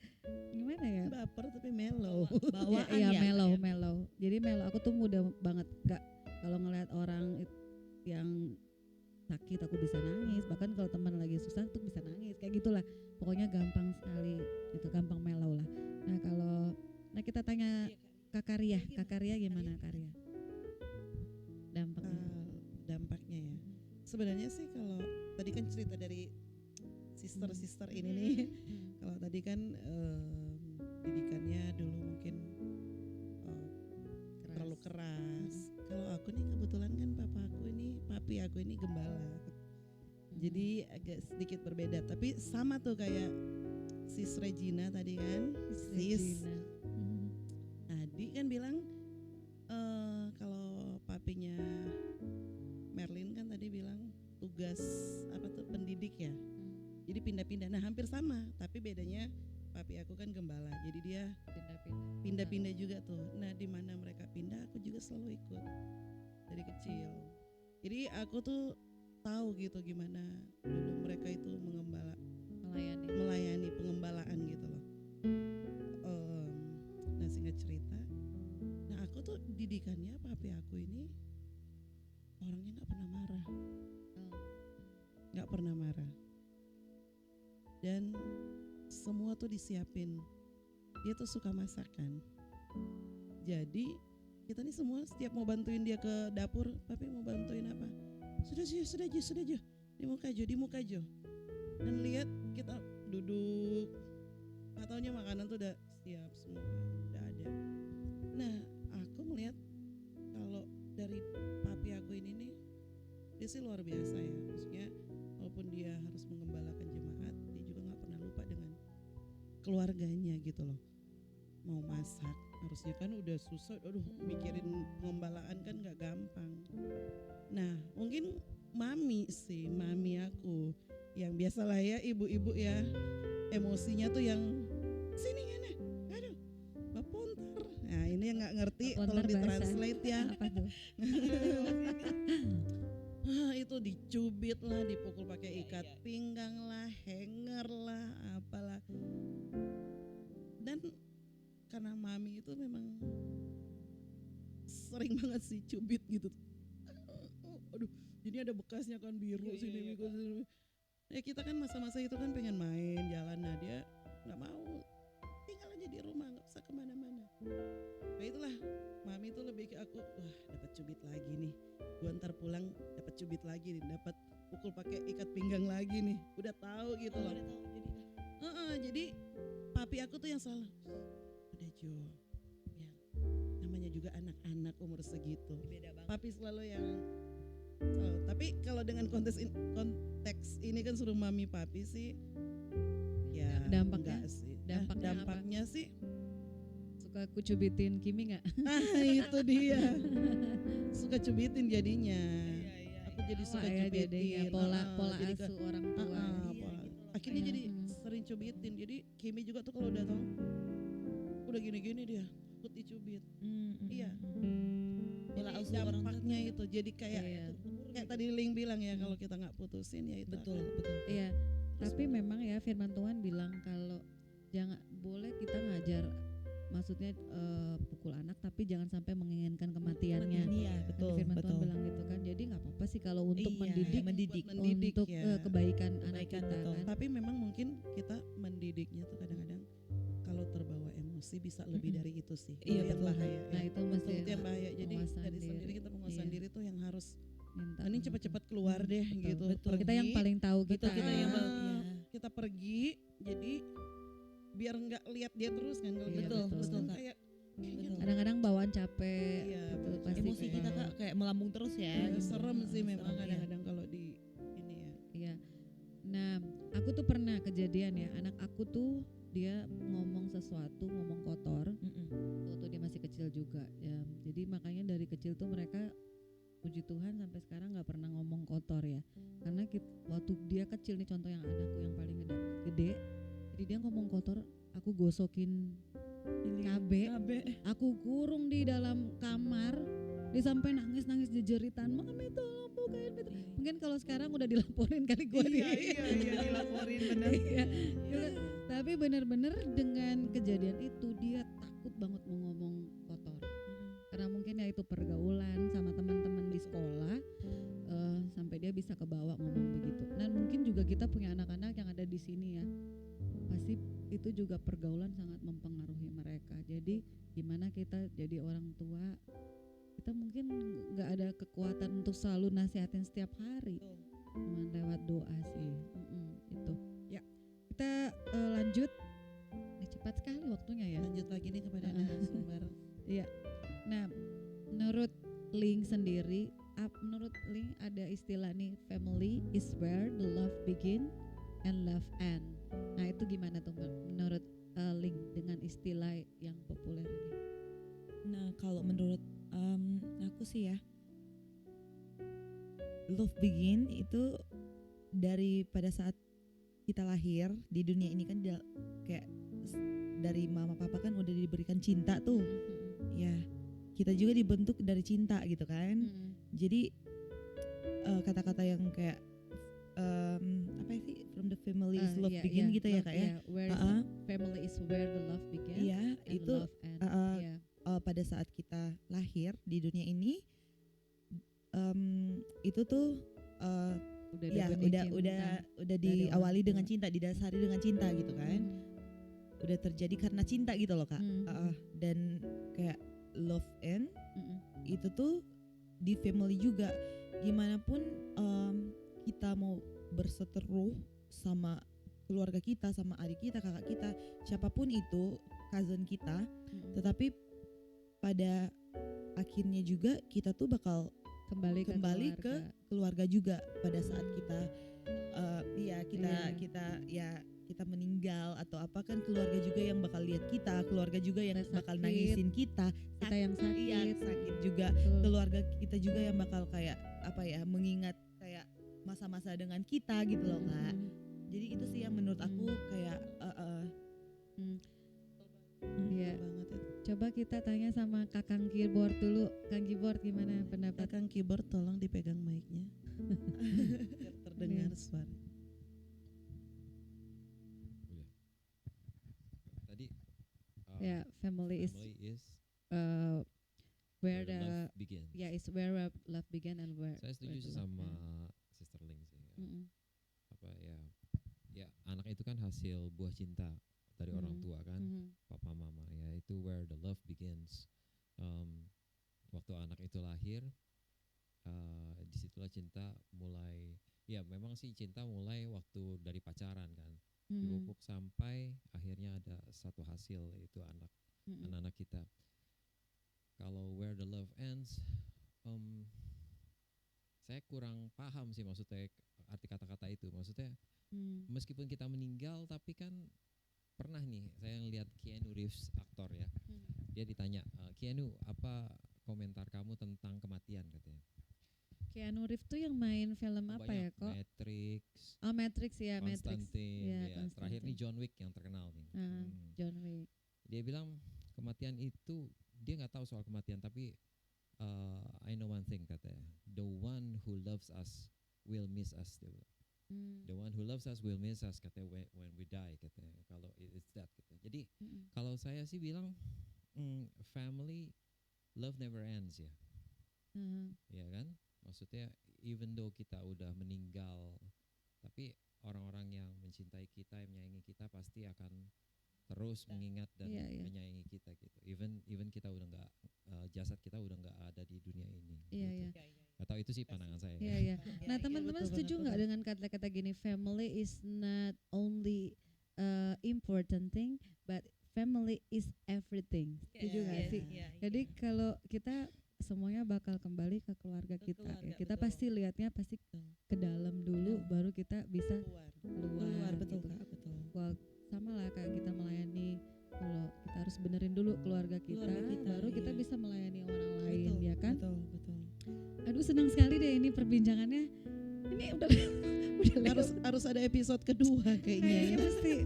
gimana ya?
Baper tapi mellow.
Bawaan
Iya,
ya.
mellow. Jadi mellow, aku tuh mudah banget Kak, kalau ngelihat orang yang sakit aku bisa nangis, bahkan kalau teman lagi susah tuh bisa nangis, kayak gitulah. Pokoknya gampang sekali, itu gampang mellow lah. Nah kita tanya Kak Karya gimana Karya? Dampaknya.
Dampaknya ya. Sebenarnya sih kalau tadi kan cerita dari sister ini nih. Kalau tadi kan didikannya dulu mungkin terlalu keras. Kalau aku nih kebetulan kan papi aku ini gembala. Jadi agak sedikit berbeda, tapi sama tuh kayak Sis Regina tadi kan. Sis Adi kan bilang kalau papinya Merlin kan tadi bilang tugas apa tuh pendidik ya. Jadi pindah-pindah. Nah, hampir sama, tapi bedanya papi aku kan gembala. Jadi dia pindah-pindah juga tuh. Nah, di mana mereka pindah aku juga selalu ikut dari kecil. Jadi aku tuh tahu gitu gimana dulu mereka itu melayani pengembalaan gitu loh. Nah, singkat cerita, nah aku tuh didikannya papi aku ini orangnya nggak pernah marah, dan semua tuh disiapin. Dia tuh suka masakan, jadi kita nih semua setiap mau bantuin dia ke dapur, papi mau bantuin apa? Sudah Jo, di muka Jo. Dan lihat kita duduk, nggak taunya makanan tuh udah siap semua, udah ada. Nah, aku melihat kalau dari papi aku ini nih, dia sih luar biasa ya. Maksudnya walaupun dia harus mengembalakan jemaat, dia juga nggak pernah lupa dengan keluarganya gitu loh. Mau masak, harusnya kan udah susah, mikirin pengembalaan kan nggak gampang. Nah, mungkin mami aku yang biasalah ya, ibu-ibu ya, emosinya tuh yang sini ngene, aduh, bapontar. Nah, ini yang nggak ngerti tolong ditranslate ya.
Apa tuh?
Itu dicubit lah, dipukul pakai
Iya,
ikat
iya.
pinggang lah, hanger lah, apalah. Dan karena mami itu memang sering banget sih cubit gitu. Aduh, jadi ada bekasnya kan biru
Iya,
sini,
iya,
biru sini. Ya kita kan masa-masa itu kan pengen main jalan, nah dia nggak mau, tinggal aja di rumah nggak usah kemana-mana. Nah itulah mami itu lebih ke aku, wah dapat cubit lagi nih, gua ntar pulang dapat cubit lagi nih, dapat pukul pakai ikat pinggang lagi nih, udah tahu gitu loh.
Udah tahu jadi
Jadi papi aku tuh yang salah, udah Jo, ya namanya juga anak-anak umur segitu,
beda banget.
papi selalu yang salah. Tapi kalau dengan konteks ini kan suruh mami papi sih, ya
Dampaknya?
enggak sih.
Dampaknya apa?
Dampaknya sih,
Suka aku cubitin Kimi nggak?
itu dia, suka cubitin jadinya.
Iya.
Aku jadi
Wah,
suka
ya
cubitin.
jadinya pola
jadi
asuh orang tua.
Iya,
pola.
gitu loh.
Akhirnya
Iya.
jadi sering cubitin. Jadi Kimi juga tuh kalau udah tahu udah gini-gini dia ikut dicubit. Iya.
Pola
Jadi
asuh orang tua
dampaknya
tuh
itu jadi kayak
Iya.
kayak tadi Ling bilang ya, kalau kita nggak putusin ya itu
betul.
Iya, tapi memang ya firman Tuhan bilang kalau jangan boleh kita ngajar, maksudnya pukul anak tapi jangan sampai menginginkan kematiannya.
Iya,
Kan
betul,
firman
betul.
Tuhan bilang gitu kan. Jadi nggak apa-apa sih kalau untuk
Iya,
mendidik,
mendidik.
buat mendidik
untuk
ya.
kebaikan anak
Kebaikan,
kita
betul.
kan.
Tapi memang mungkin kita mendidiknya tuh kadang-kadang kalau terbawa emosi bisa lebih
Mm-mm.
dari itu sih.
Iya,
Itu yang
betul.
bahaya.
Nah
ya.
itu mesti
Itu yang bahaya. Jadi
penguasaan
dari sendiri
diri.
kita penguasaan
Iya.
diri tuh yang harus
minta.
mending cepet-cepet keluar deh
Betul,
gitu.
betul.
Kita yang
Pergi,
paling tahu
Betul,
kita.
kita yang
Ah,
iya.
kita pergi jadi biar nggak lihat dia terus kan. Kalau
Iya,
lihat dia
betul,
terus
betul,
kan
Kak.
kayak
Betul.
Kadang-kadang bawaan capek.
Iya,
gitu,
betul.
pasti
Emosi kita
kebawa.
Kak kayak melambung terus ya.
Iya,
gitu.
serem sih memang
Serem, iya.
kadang-kadang kalau di ini ya.
Iya. Nah, aku tuh pernah kejadian ya, anak aku tuh dia ngomong sesuatu, ngomong kotor
Mm-mm.
waktu dia masih kecil juga. Ya, jadi makanya dari kecil tuh mereka puji Tuhan sampai sekarang nggak pernah ngomong kotor ya. Karena waktu dia kecil nih, contoh yang anakku yang paling gede, jadi dia ngomong kotor, aku gosokin cabe, aku kurung di dalam kamar, dia sampai nangis jejeritan, mami tolong bukain pintu. Mungkin kalau sekarang udah dilaporin kali gue
Iya, dilaporin bener.
Iya. Tapi benar-benar dengan kejadian itu dia takut banget mau ngomong kotor. Karena mungkin ya itu pergaulan sama teman-teman di sekolah, sampai dia bisa kebawa ngomong begitu. Dan mungkin juga kita punya anak-anak yang ada di sini ya, pasti itu juga pergaulan sangat mempengaruhi mereka. Jadi gimana kita jadi orang tua, kita mungkin nggak ada kekuatan untuk selalu nasihatin setiap hari, cuma lewat doa sih. Itu ya, kita lanjut. Cepat sekali waktunya ya.
Lanjut lagi nih kepada narasumber.
Iya. Nah, menurut Ling sendiri, menurut Ling ada istilah nih, family is where the love begin and love end. Nah, itu gimana tuh menurut Ling dengan istilah yang populer ini?
Nah, kalau menurut aku sih ya, love begin itu dari pada saat kita lahir di dunia ini kan kayak dari mama papa kan udah diberikan cinta tuh. Ya, kita juga dibentuk dari cinta gitu kan. Jadi kata-kata yang kayak apa sih, from the family is love begin gitu ya Kak ya.
Where family is where the love begin
Iya,
and
itu
love end. Iya.
pada saat kita lahir di dunia ini itu tuh
Udah
ya
ada benih
udah
cinta dari
diawali
orang
dengan
tua.
cinta, didasari dengan cinta gitu kan. Udah terjadi karena cinta gitu loh Kak. Dan kayak love end itu tuh di family juga. Gimana pun kita mau berseteruh sama keluarga kita, sama adik kita, kakak kita, siapapun itu, cousin kita, tetapi pada akhirnya juga kita tuh bakal
kembali
ke keluarga juga pada saat kita kita meninggal atau apa kan, keluarga juga yang bakal lihat kita, keluarga juga yang
Kita
bakal
sakit,
nangisin kita
yang sakit.
iya, sakit juga,
Betul.
keluarga kita juga yang bakal kayak apa ya, mengingat kayak masa-masa dengan kita gitu loh Kak. Jadi itu sih yang menurut aku kayak
Iya.
banget itu.
Coba kita tanya sama Kakang Keyboard dulu. Kang Keyboard gimana pendapat?
Kakang keyboard tolong dipegang mic-nya biar terdengar
Nih.
suara.
Udah. Tadi
Ya, family is
family is
uh, where
where the
the
love begins.
yeah is where love began and where.
Saya setuju
where
sih
the love
sama
ends.
Sister Ling sih. Ya.
Mm-mm.
Apa ya? Ya anak itu kan hasil buah cinta dari orang
Mhm.
tua kan,
Mhm.
papa mama. Ya itu where the love begins. Waktu anak itu lahir, disitulah cinta mulai. Ya memang sih cinta mulai waktu dari pacaran kan,
Mhm.
dipupuk sampai akhirnya ada satu hasil yaitu
Mhm.
anak-anak kita. Kalau where the love ends, saya kurang paham sih maksudnya arti kata-kata itu. Maksudnya
Mhm.
meskipun kita meninggal tapi kan pernah nih saya ngelihat Keanu Reeves aktor ya. Dia ditanya, Keanu apa komentar kamu tentang kematian katanya.
Keanu Reeves tuh yang main film apa ya
Banyak,
kok?
Matrix,
Oh Matrix ya Matrix.
Constantine,
Iya,
ya, terakhir nih
Constantine.
John Wick yang terkenal nih.
John Wick.
Dia bilang kematian itu dia nggak tahu soal kematian tapi I know one thing katanya, the one who loves us will miss us. Dia bilang.
Mm.
The one who loves us will miss us katanya when we die katanya. Kalau it's that katanya. Jadi
Mm-mm.
kalau saya sih bilang family love never ends ya.
Mhm.
Ya kan? Maksudnya even though kita udah meninggal tapi orang-orang yang mencintai kita, yang menyayangi kita pasti akan terus mengingat dan
Iya, iya.
menyayangi kita gitu. Even kita udah nggak jasad kita udah nggak ada di dunia ini.
Iya,
gitu. Atau itu sih pandangan saya.
Iya iya. Nah
iya,
teman-teman
betul
setuju
banget,
nggak
betul.
dengan kata-kata gini, family is not only important thing, but family is everything. Setuju nggak
Iya,
sih?
iya,
Jadi
iya.
kalau kita semuanya bakal kembali ke keluarga
Ke
kita.
keluarga,
Ya. Kita
betul.
pasti lihatnya pasti ke dalam dulu,
Betul.
baru kita bisa
Keluar.
keluar.
betul
gitu.
Kak, betul.
Wah, sama lah kayak kita melayani. Kalau kita harus benerin dulu keluarga kita,
Keluarga kita,
baru kita
iya.
bisa melayani orang lain,
Betul,
ya kan?
Betul, betul.
Aduh senang sekali deh ini perbincangannya. Ini udah udah
Harus ada episode kedua kayaknya.
kayaknya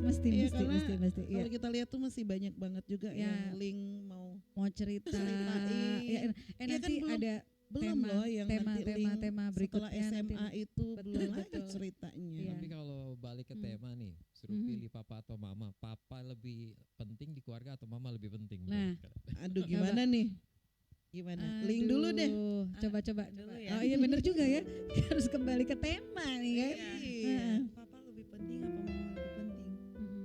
mesti
Iya, karena
mesti. Iya.
Kalau kita lihat tuh masih banyak banget juga
Ya.
yang link mau
Mau cerita.
Ceritain.
Ya,
Iya
nanti
kan
ada
belum loh yang nanti link
tema
setelah
berikutnya
SMA
nanti.
itu
Betul,
belum lagi
betul.
ceritanya.
Iya.
Tapi kalau balik ke
Hmm.
tema nih, suruh
Mhm.
pilih papa atau mama, papa lebih penting di keluarga atau mama lebih penting?
Nah.
Aduh gimana nih? Gimana? Link dulu deh.
Aduh, Coba.
dulu ya.
Oh iya bener juga ya. Harus kembali ke tema nih kan.
Iya.
Papa lebih penting apa mama lebih penting?
Mhm.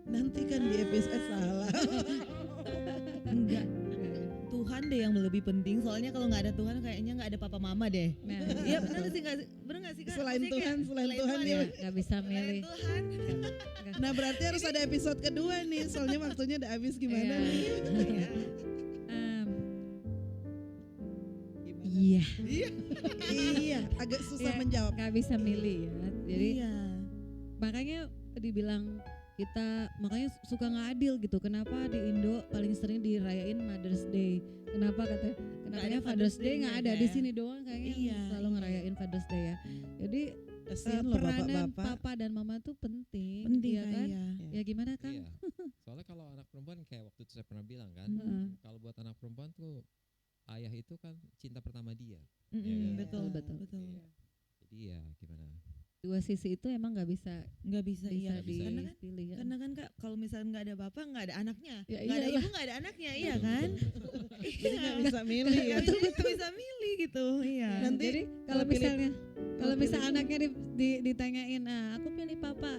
Nanti kan di episode salah.
Enggak. Tuhan deh yang lebih penting. Soalnya kalau nggak ada Tuhan kayaknya nggak ada papa mama deh.
Nah,
Iya benar sih nggak? Benar nggak sih Kak?
Selain
Maksudnya
Tuhan,
kayak
selain Tuhan
ya
ya.
nggak bisa
Selain
milih.
Tuhan.
Nah berarti harus ada episode kedua nih. Soalnya waktunya udah habis gimana
Iya.
nih?
Iya.
Em,
Gimana?
Iya.
Iya, agak susah
Iya,
menjawab.
nggak bisa milih ya. Jadi
Iya.
makanya dibilang kita makanya suka nggak adil gitu. Kenapa di Indo paling sering dirayain Mother's Day? Kenapa katanya? Kenapanya
ada
Father's
Father's
Day nggak
Day-nya
ada
ya?
di sini doang kayaknya yang
Iya,
selalu
iya.
ngerayain Father's Day ya. Jadi
Kasihan loh
peranan
bapak-bapak.
papa dan mama tuh penting,
Penting
ya kan?
iya.
Ya gimana kan?
Iya. Soalnya kalau anak perempuan kayak waktu itu saya pernah bilang kan,
Heeh.
kalau buat anak perempuan tuh ayah itu kan cinta pertama dia.
Mm-mm,
Iya.
betul,
Betul.
betul.
Iya. Jadi ya gimana?
Dua sisi itu emang nggak bisa
Nggak bisa, iya.
bisa.
Karena kan
dipilih ya.
Karena kan Kak, kalau misalnya nggak ada bapak, nggak ada anaknya,
Ya,
nggak ada
iyalah.
ibu, nggak ada anaknya, iya kan?
Jadi nggak bisa milih ya.
Jadi nggak bisa milih gitu, iya.
Nanti
Jadi kalau
kalau pilih-
misalnya kalau
pilih-
misal anaknya ditanyain, aku pilih papa.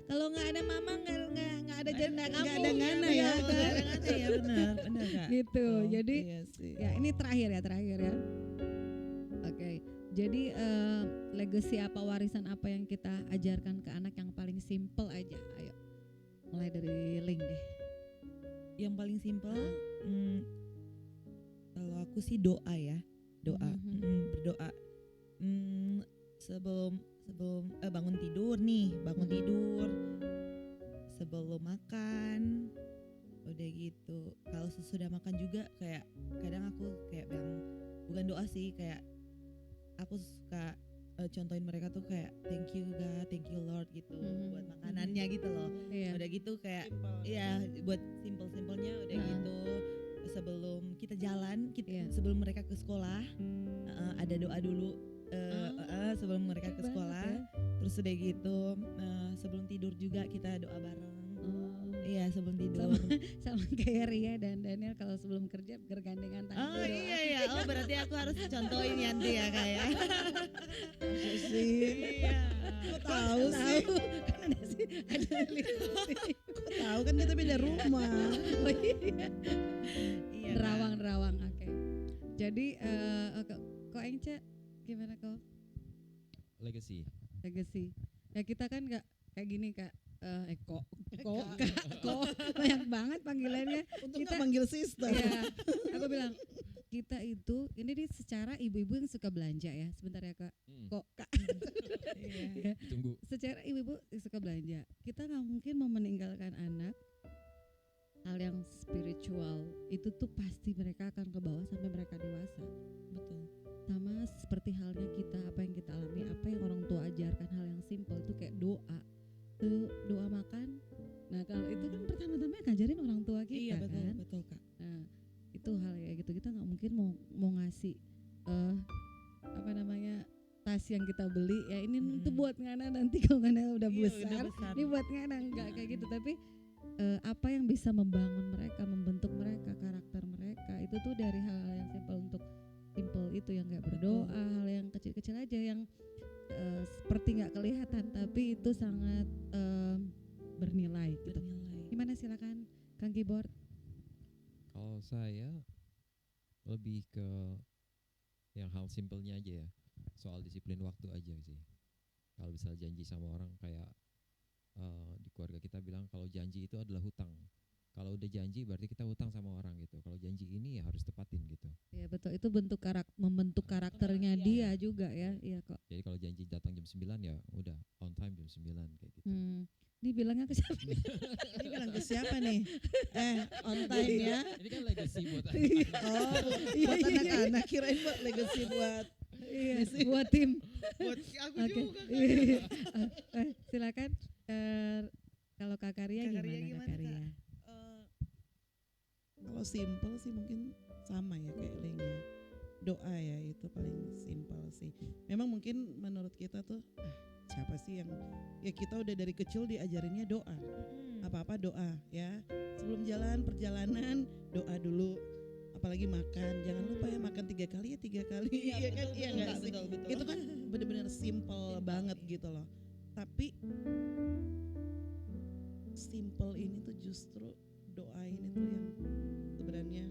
Kalau nggak ada mama nggak ada janda kamu.
nggak ada ngana
Iya,
ya.
kan?
Nggak ada ngana ya, benar, benar Kak.
Gitu. Jadi
Iya sih.
ya ini terakhir ya. Oke. Jadi legacy apa, warisan apa yang kita ajarkan ke anak yang paling simple aja. Ayo. Mulai dari Ling deh.
Yang paling simpel, kalau aku sih doa ya, doa,
Mhm.
berdoa. Sebelum bangun tidur nih, tidur, sebelum makan, udah gitu. Kalau sesudah makan juga kayak kadang aku kayak bilang bukan doa sih, kayak aku suka contohin mereka tuh kayak thank you God, thank you Lord gitu
Mhm.
buat makanannya gitu loh.
Iya.
Udah gitu kayak
Simple.
ya buat simpel-simpelnya udah
Heeh.
gitu sebelum kita jalan
Iya.
sebelum mereka ke sekolah ada doa dulu sebelum mereka ke
Banget
sekolah.
ya.
Terus udah gitu sebelum tidur juga kita doa bareng.
Oh.
Iya sebelum tidur.
Sama kayak Ria dan Daniel kalau sebelum kerja bergandengan tangan
Oh
berdoa.
iya. Oh berarti aku harus contohin nanti ya kayak.
Masa sih?
Iya.
Kok tahu sih?
Kan ada sih ada lipstick.
Kok tahu kan kita beda rumah.
Oh iya.
Iya.
Nerawang. Oke. Jadi kok Engce gimana kok
Legacy.
legacy? Ya kita kan nggak kayak gini Kak. Kok banyak banget panggilannya.
Untung
Kita-
nggak manggil sister.
Iya, aku bilang kita itu ini secara ibu-ibu yang suka belanja ya. Sebentar ya Kak. Kok Kak.
Iya.
Tunggu.
Secara ibu-ibu yang suka belanja, kita nggak mungkin mau meninggalkan anak. Hal yang spiritual itu tuh pasti mereka akan ke bawah sampai mereka dewasa.
Betul.
Sama seperti halnya kita, apa yang kita alami, apa yang orang tua ajarkan, hal yang simpel itu kayak doa. Tuh doa makan. Nah kalau itu kan pertama-tama yang ngajarin orang tua kita
Iya betul
kan.
betul Kak.
Nah itu hal kayak gitu, kita nggak mungkin mau ngasih apa namanya tas yang kita beli ya ini tuh buat Ngana nanti kalau Ngana udah
Iya,
besar,
besar.
ini buat Ngana enggak kayak gitu, tapi apa yang bisa membangun mereka, membentuk mereka, karakter mereka itu tuh dari hal-hal yang simpel itu yang nggak berdoa, hal yang kecil-kecil aja yang seperti nggak kelihatan tapi itu sangat bernilai gitu.
Bernilai.
Gimana silakan Kang Keyboard?
Kalau saya lebih ke yang hal simpelnya aja ya, soal disiplin waktu aja sih. Kalau bisa janji sama orang kayak di keluarga kita bilang kalau janji itu adalah hutang. Kalau udah janji berarti kita hutang sama orang gitu. Kalau janji ini ya harus tepatin gitu.
Ya betul, itu membentuk karakternya dia juga ya. Iya kok.
Jadi kalau janji datang jam 9 ya udah on time jam 9 kayak gitu.
Ini bilangnya ke siapa?
Ini bilang ke siapa nih? On time ya.
Ini kan legacy buat
Oh, buat anak-anak kirain buat legacy buat
Iya, buat tim.
buat aku
Oke.
juga.
Silakan. Kalau Kak Karya
Kak Karya
gimana
gimana,
Kak Karya?
Kalau simple sih mungkin sama ya kayak Ling ya. Doa ya itu paling simple sih. Memang mungkin menurut kita tuh siapa sih yang ya kita udah dari kecil diajarinnya doa. Apa-apa doa ya. Sebelum jalan perjalanan doa dulu. Apalagi makan, jangan lupa ya makan 3 kali ya 3 kali. Iya kan? Iya enggak sih?
betul.
Itu kan benar-benar simple banget gitu loh. Tapi simple ini tuh justru doa ini tuh yang sebenarnya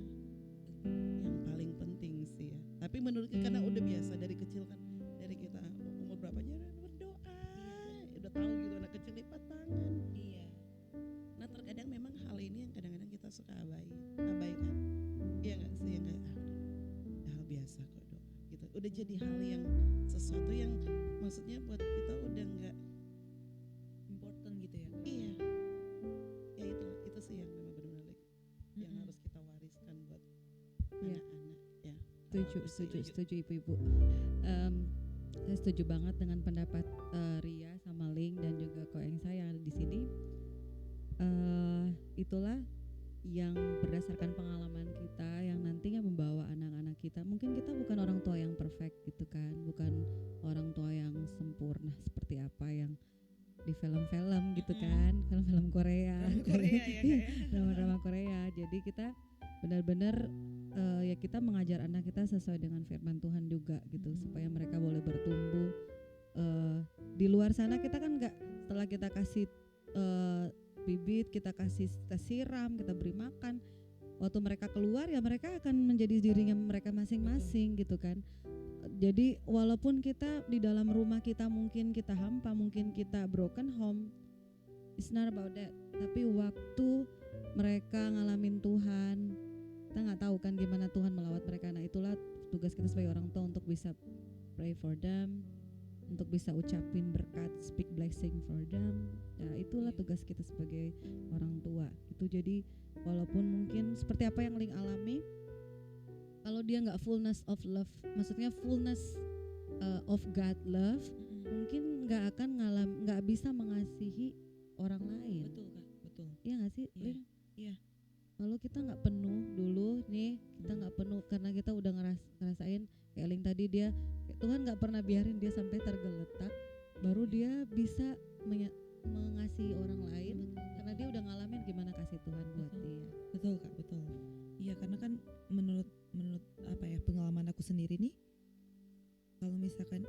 yang paling penting sih ya. Tapi menurut kita karena udah biasa dari kecil kan, dari kita umur berapa aja udah berdoa, udah tahu gitu anak kecil lipat tangan.
Iya.
Nah terkadang memang hal ini yang kadang-kadang kita suka abaikan. Iya nggak sih yang kayak udah hal biasa kok doa gitu. Udah jadi hal yang sesuatu yang maksudnya buat kita udah nggak
Important gitu ya.
iya. Ya itu sih yang memang benar-benar yang harus kita wariskan buat
Iya.
anak-anak ya.
Setuju ibu-ibu. Saya setuju banget dengan pendapat Ria sama Ling dan juga Koeng saya yang ada di sini. Itulah yang berdasarkan pengalaman kita yang nantinya membawa anak-anak kita. Mungkin kita bukan orang tua yang perfect gitu kan, bukan orang tua yang sempurna seperti apa yang di film-film gitu kan, film-film Korea,
Korea ya kayak.
drama-drama Korea. Jadi kita benar-benar ya kita mengajar anak kita sesuai dengan firman Tuhan juga gitu, supaya mereka boleh bertumbuh. Di luar sana kita kan nggak, setelah kita kasih bibit, kita siram, kita beri makan, waktu mereka keluar ya mereka akan menjadi dirinya mereka masing-masing gitu kan. Jadi walaupun kita di dalam rumah kita mungkin kita hampa, mungkin kita broken home, it's not about that. Tapi waktu mereka ngalamin Tuhan, kita nggak tahu kan gimana Tuhan melawat mereka. Nah itulah tugas kita sebagai orang tua untuk bisa pray for them, untuk bisa ucapin berkat, speak blessing for them. Ya itulah tugas kita sebagai orang tua. Itu jadi walaupun mungkin seperti apa yang Ling alami, kalau dia nggak fullness of love, maksudnya fullness of God love, mungkin nggak bisa mengasihi orang lain.
Betul Kak, betul.
Iya nggak sih,
Iya,
Ling?
iya.
Kalau kita nggak penuh dulu nih, kita nggak penuh karena kita udah ngerasain kayak Ling tadi, dia Tuhan nggak pernah biarin dia sampai tergeletak, baru dia bisa mengasihi orang lain karena dia udah ngalamin gimana kasih Tuhan buat
Betul.
dia.
Betul Kak, betul. Iya, karena kan menurut apa ya, pengalaman aku sendiri nih, kalau misalkan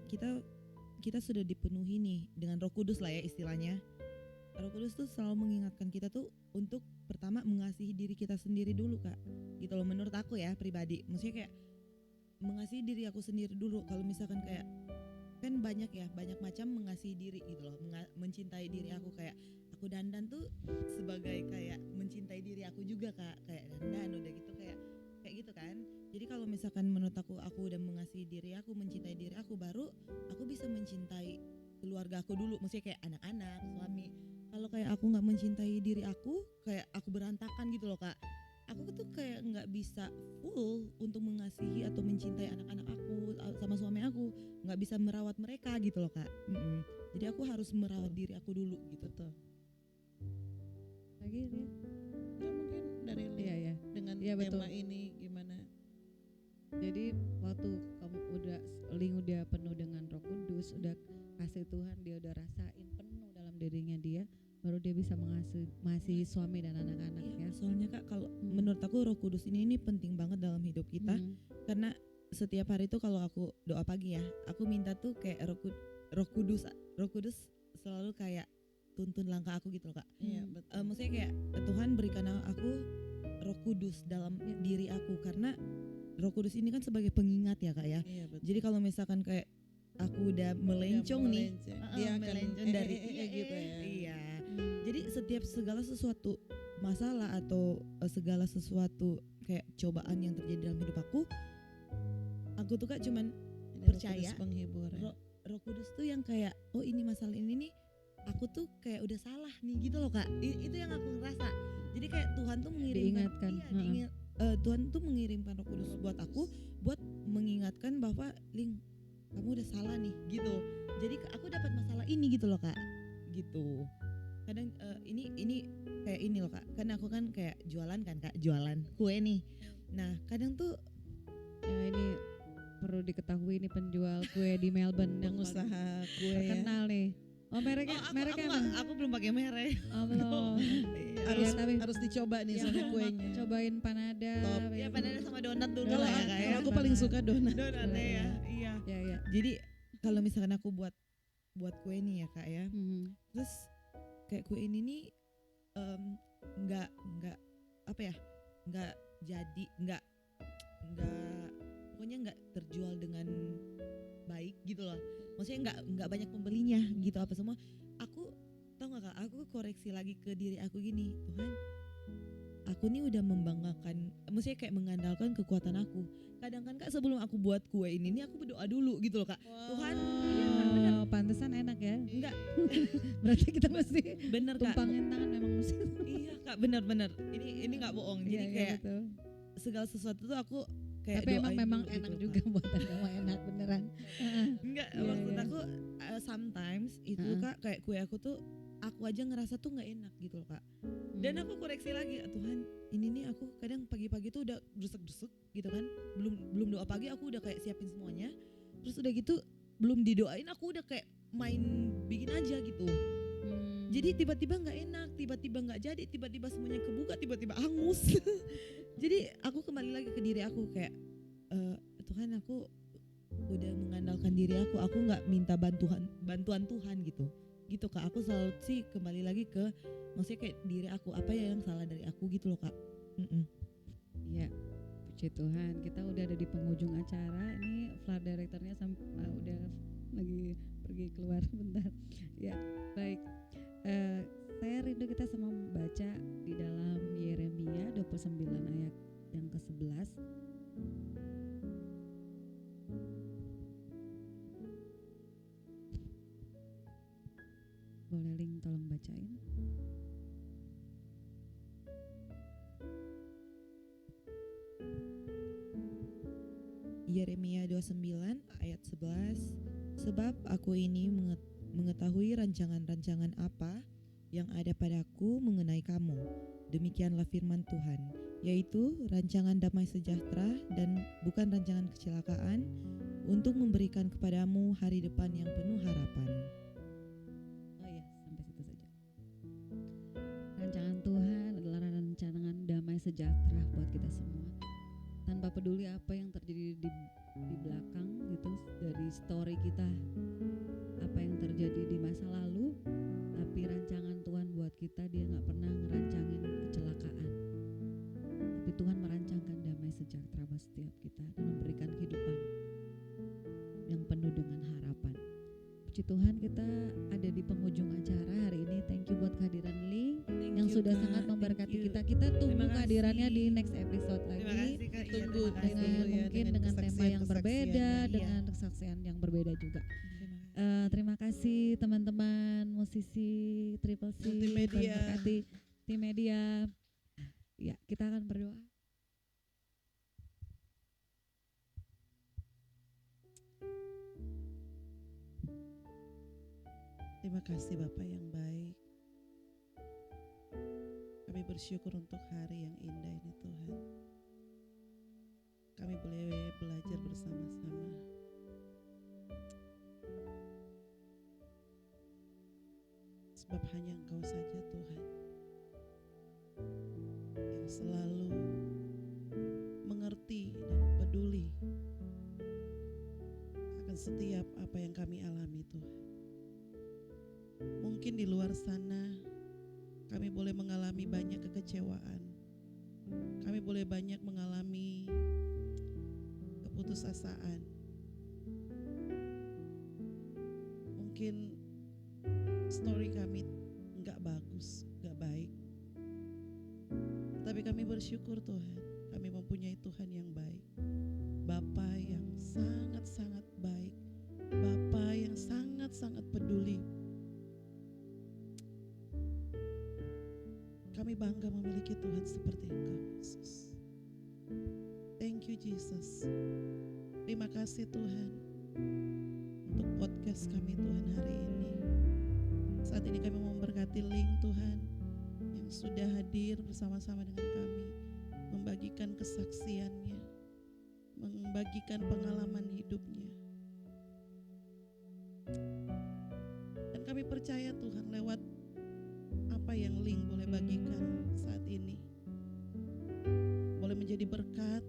kita sudah dipenuhi nih dengan Roh Kudus lah ya istilahnya. Roh Kudus tuh selalu mengingatkan kita tuh untuk pertama mengasihi diri kita sendiri dulu Kak. Gitu loh menurut aku ya pribadi. Maksudnya kayak mengasihi diri aku sendiri dulu. Kalau misalkan kayak kan banyak macam mengasihi diri gitu loh, mencintai diri aku, kayak aku dandan tuh sebagai kayak mencintai diri aku juga Kak, kayak dandan udah gitu kayak gitu kan. Jadi kalau misalkan menurut aku udah mengasihi diri aku, mencintai diri aku, baru aku bisa mencintai keluarga aku dulu, maksudnya kayak anak-anak, suami. Kalau kayak aku nggak mencintai diri aku, kayak aku berantakan gitu loh Kak. Aku tuh kayak nggak bisa full untuk mengasihi atau mencintai anak-anak aku sama suami aku, nggak bisa merawat mereka gitu loh Kak. Jadi aku harus merawat diri aku dulu gitu.
Betul.
Lagi dia.
Ya mungkin dari Ling
Iya ya.
dengan
Iya, betul.
tema ini gimana?
Jadi waktu kamu Ling udah penuh dengan Roh Kudus, udah kasih Tuhan, dia udah rasain penuh dalam dirinya dia, baru dia bisa mengasihi suami dan anak-anak
Iya,
ya.
soalnya Kak kalau menurut aku Roh Kudus ini penting banget dalam hidup kita. Karena setiap hari tuh kalau aku doa pagi ya, aku minta tuh kayak Roh Kudus selalu kayak tuntun langkah aku gitu loh Kak.
Iya, betul.
Maksudnya kayak Tuhan berikan aku Roh Kudus dalam diri aku, karena Roh Kudus ini kan sebagai pengingat ya Kak ya.
Iya, betul.
Jadi kalau misalkan kayak aku udah melencong nih,
dia akan
melencong dari
gitu ya.
Iya. Jadi setiap segala sesuatu masalah atau segala sesuatu kayak cobaan yang terjadi dalam hidup aku tuh Kak cuman
Ini
percaya
Roh Kudus penghibur ya.
Roh Kudus tuh yang kayak oh ini masalah ini nih aku tuh kayak udah salah nih gitu loh Kak. Itu yang aku ngerasa. Jadi kayak Tuhan tuh mengirimkan,
Diingatkan.
Tuhan tuh mengirimkan Roh Kudus buat aku, buat mengingatkan bahwa Ling, kamu udah salah nih gitu. Jadi aku dapat masalah ini gitu loh Kak. Gitu. Kadang ini kayak ini loh Kak. Kan aku kan kayak jualan kan Kak, jualan kue nih. Nah, kadang tuh
Ya ini perlu diketahui, ini penjual kue di Melbourne yang
Pengusaha kue ya.
terkenal nih. Oh mereknya
aku belum pakai merek.
Oh, belum.
Harus
Iya, tapi
harus dicoba nih
ya,
soalnya kuenya.
cobain panada.
Top.
Ya panada sama donat dulu
Kalau
lah ya Kak ya.
kalau aku paling suka donat.
Donatnya ya. Iya.
Ya.
Jadi kalau misalkan aku buat kue nih ya Kak ya. Terus kayak kue ini nih nggak apa ya, nggak jadi nggak pokoknya nggak terjual dengan baik gitu loh, maksudnya nggak banyak pembelinya gitu apa semua. Aku tau nggak Kak, aku koreksi lagi ke diri aku gini, Tuhan aku nih udah membanggakan, maksudnya kayak mengandalkan kekuatan aku. Kadang kan Kak sebelum aku buat kue ini nih aku berdoa dulu gitu loh Kak. Tuhan, iya Kak, bener.
Pantesan enak ya.
Enggak,
Berarti kita mesti
bener Kak.
tumpangin tangan memang mesti.
Iya Kak, bener. Ini nggak bohong. Jadi
Iya,
kayak
betul.
segala sesuatu tuh aku kayak
Tapi
doain
memang
dulu
enak
gitu,
juga
Kak.
buatan kamu, enak beneran.
Enggak,
Iya,
maksud
iya.
aku sometimes itu Kak kayak kue aku tuh aku aja ngerasa tuh nggak enak gitu loh Kak. Dan aku koreksi lagi, Tuhan ini nih aku kadang pagi-pagi tuh udah desek-desek gitu kan, belum doa pagi aku udah kayak siapin semuanya, terus udah gitu belum didoain aku udah kayak main bikin aja gitu. Jadi tiba-tiba nggak enak, tiba-tiba nggak jadi, tiba-tiba semuanya kebuka, tiba-tiba hangus. Jadi aku kembali lagi ke diri aku kayak Tuhan aku udah mengandalkan diri aku nggak minta bantuan Tuhan gitu Kak. Aku selalu sih kembali lagi ke maksudnya kayak diri aku, apa ya yang salah dari aku gitu loh Kak.
Iya, puji Tuhan, kita udah ada di penghujung acara. Ini floor directornya udah lagi pergi keluar bentar. Ya, baik. Saya rindu kita semua membaca di dalam Yeremia 29 ayat yang ke-11. Boleh Ling tolong bacain?
Yeremia 29 ayat 11, sebab aku ini mengetahui rancangan-rancangan apa yang ada padaku mengenai kamu. Demikianlah firman Tuhan, yaitu rancangan damai sejahtera dan bukan rancangan kecelakaan, untuk memberikan kepadamu hari depan yang penuh harapan.
Oh iya, sampai situ saja. Rancangan Tuhan adalah rancangan damai sejahtera buat kita semua. Tanpa peduli apa yang terjadi di belakang gitu, dari story kita, apa yang terjadi di masa lalu, tapi rancangan Tuhan buat kita, dia nggak pernah ngerancangin kecelakaan, tapi Tuhan merancangkan damai sejahtera buat setiap kita dan memberikan kehidupan yang penuh dengan harapan. Puji Tuhan, kita ada di penghujung acara hari ini. Thank you buat kehadiran Lee yang sudah sangat memberkati kita. Kita tunggu kehadirannya di next episode lagi.
Tunggu
Dengan
ya,
mungkin dengan tema yang berbeda,
kesaksiannya.
dengan kesaksian yang berbeda juga. Terima kasih teman-teman musisi Triple C,
Multimedia.
Tuhan berkati tim media. Ya, kita akan berdoa.
Terima kasih Bapak yang baik. Kami bersyukur untuk hari yang indah ini Tuhan. Kami boleh belajar bersama-sama. Sebab hanya Engkau saja Tuhan yang selalu mengerti dan peduli akan setiap apa yang kami alami Tuhan. Mungkin di luar sana kami boleh mengalami banyak kekecewaan. Kami boleh banyak mengalami keputusasaan. Mungkin story kami enggak bagus, enggak baik. Tapi kami bersyukur Tuhan, kami mempunyai Tuhan yang baik. Bapa yang sangat-sangat baik. Bapa yang sangat-sangat peduli. Kami bangga memiliki Tuhan seperti Engkau, Yesus. Thank you, Jesus. Terima kasih Tuhan untuk podcast kami Tuhan hari ini. Saat ini kami memberkati Link Tuhan yang sudah hadir bersama-sama dengan kami, membagikan kesaksiannya, membagikan pengalaman hidupnya. Dan kami percaya Tuhan, lewat apa yang Link boleh bagikan saat ini boleh menjadi berkat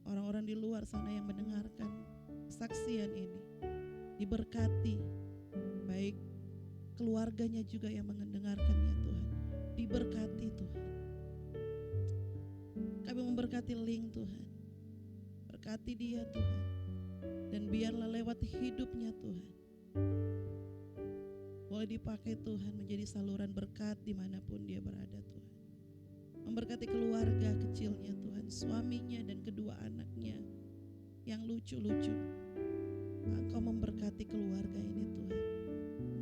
orang-orang di luar sana yang mendengarkan kesaksian ini, diberkati, baik keluarganya juga yang mendengarkannya Tuhan, diberkati Tuhan. Kami memberkati Link Tuhan, berkati dia Tuhan, dan biarlah lewat hidupnya Tuhan boleh dipakai Tuhan menjadi saluran berkat dimanapun dia berada Tuhan. Memberkati keluarga kecilnya Tuhan, suaminya dan kedua anaknya yang lucu-lucu. Engkau memberkati keluarga ini Tuhan.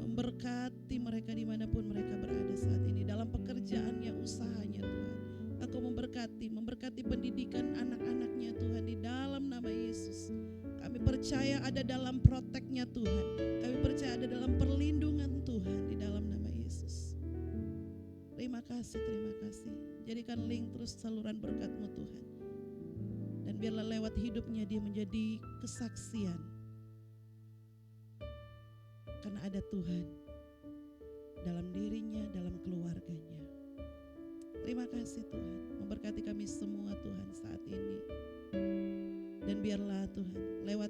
Memberkati mereka dimanapun mereka berada saat ini, dalam pekerjaannya, usahanya Tuhan. Engkau memberkati pendidikan anak-anaknya Tuhan, di dalam nama Yesus. Kami percaya ada dalam proteknya Tuhan. Kami percaya ada dalam perlindungan Tuhan di dalam nama Yesus. Terima kasih, terima kasih. Jadikan Link terus saluran berkat-Mu Tuhan. Dan biarlah lewat hidupnya dia menjadi kesaksian. Karena ada Tuhan dalam dirinya, dalam keluarganya. Terima kasih Tuhan. Memberkati kami semua Tuhan saat ini. Dan biarlah Tuhan lewat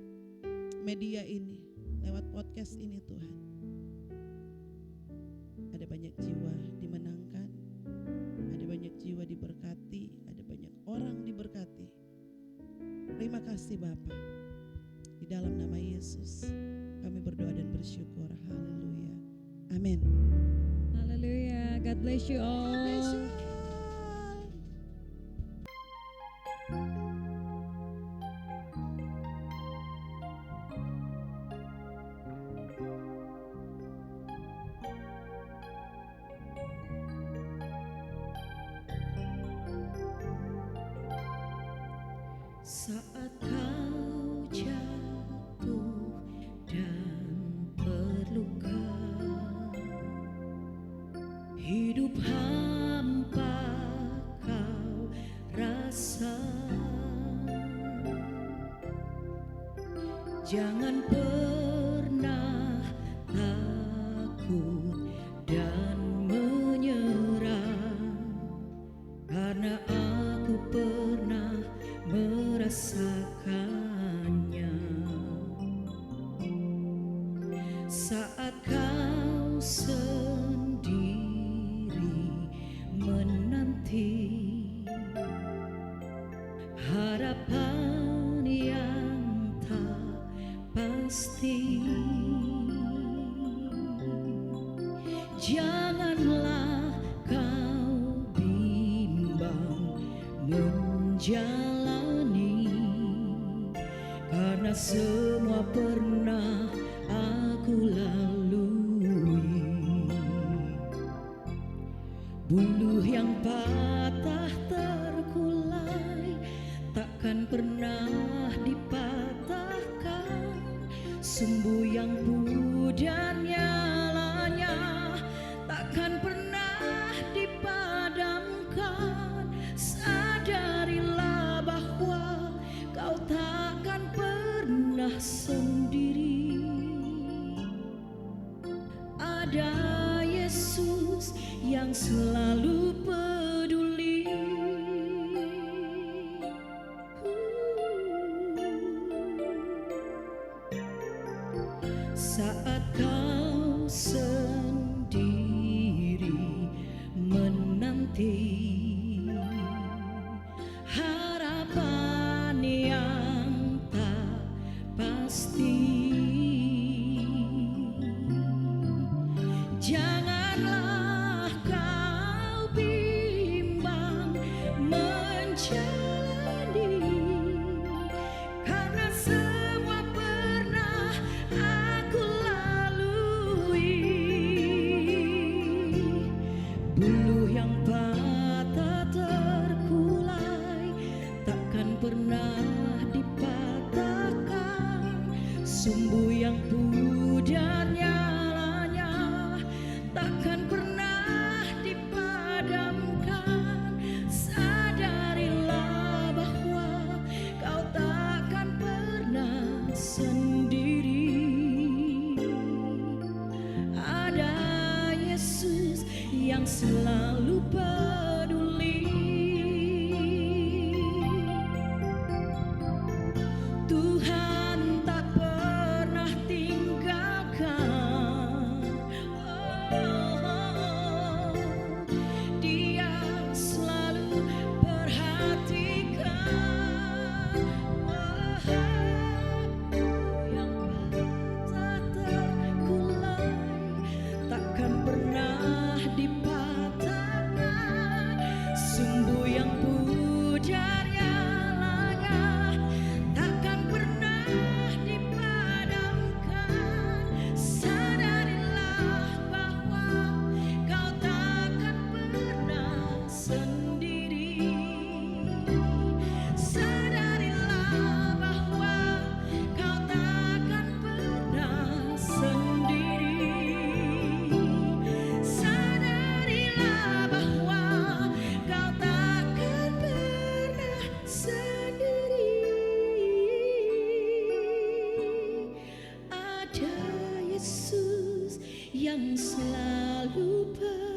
media ini, lewat podcast ini Tuhan, ada banyak jiwa dimenangkan, ada banyak jiwa diberkati, ada banyak orang diberkati. Terima kasih Bapa. Di dalam nama Yesus kami berdoa dan bersyukur. Haleluya. Amin.
Haleluya. God bless you all.
Saat kau jatuh dan terluka, hidup hampa kau rasa, jangan pernah takut dan menyerah, karena aku pernah merasakannya. Saat kau sendiri menanti harapan yang tak pasti, janganlah kau bimbang menjalani, karena semua pernah aku lalui. Buluh yang patah terkulai takkan pernah dipatahkan, sumbu yang pudar nyalanya takkan pernah dipadamkan. Sadarilah bahwa kau takkan pernah sendiri. Ada Yesus yang selalu peduli. Saat kau sendiri menanti harapan yang tak pasti, janganlah kau bimbang menjalani, karena semua pernah aku lalui. Buluh yang patah terkulai takkan pernah dipatahkan, sumbu yang pudar nyalanya takkan pernah dipadamkan. Sadarilah bahwa kau takkan pernah sendiri. Ada Yesus yang selalu peduli. Tuhan tak pernah tinggalkan. Dia selalu perhatikan. Yang patah terkulai takkan pernah dipatahkan, sumbu yang pudar nyalanya takkan pernah dipadamkan. Sadarilah bahwa kau takkan pernah sendiri. Sadarilah bahwa kau takkan pernah sendiri. Sadarilah bahwa kau takkan pernah sendiri. Ada Yesus yang selalu peduli.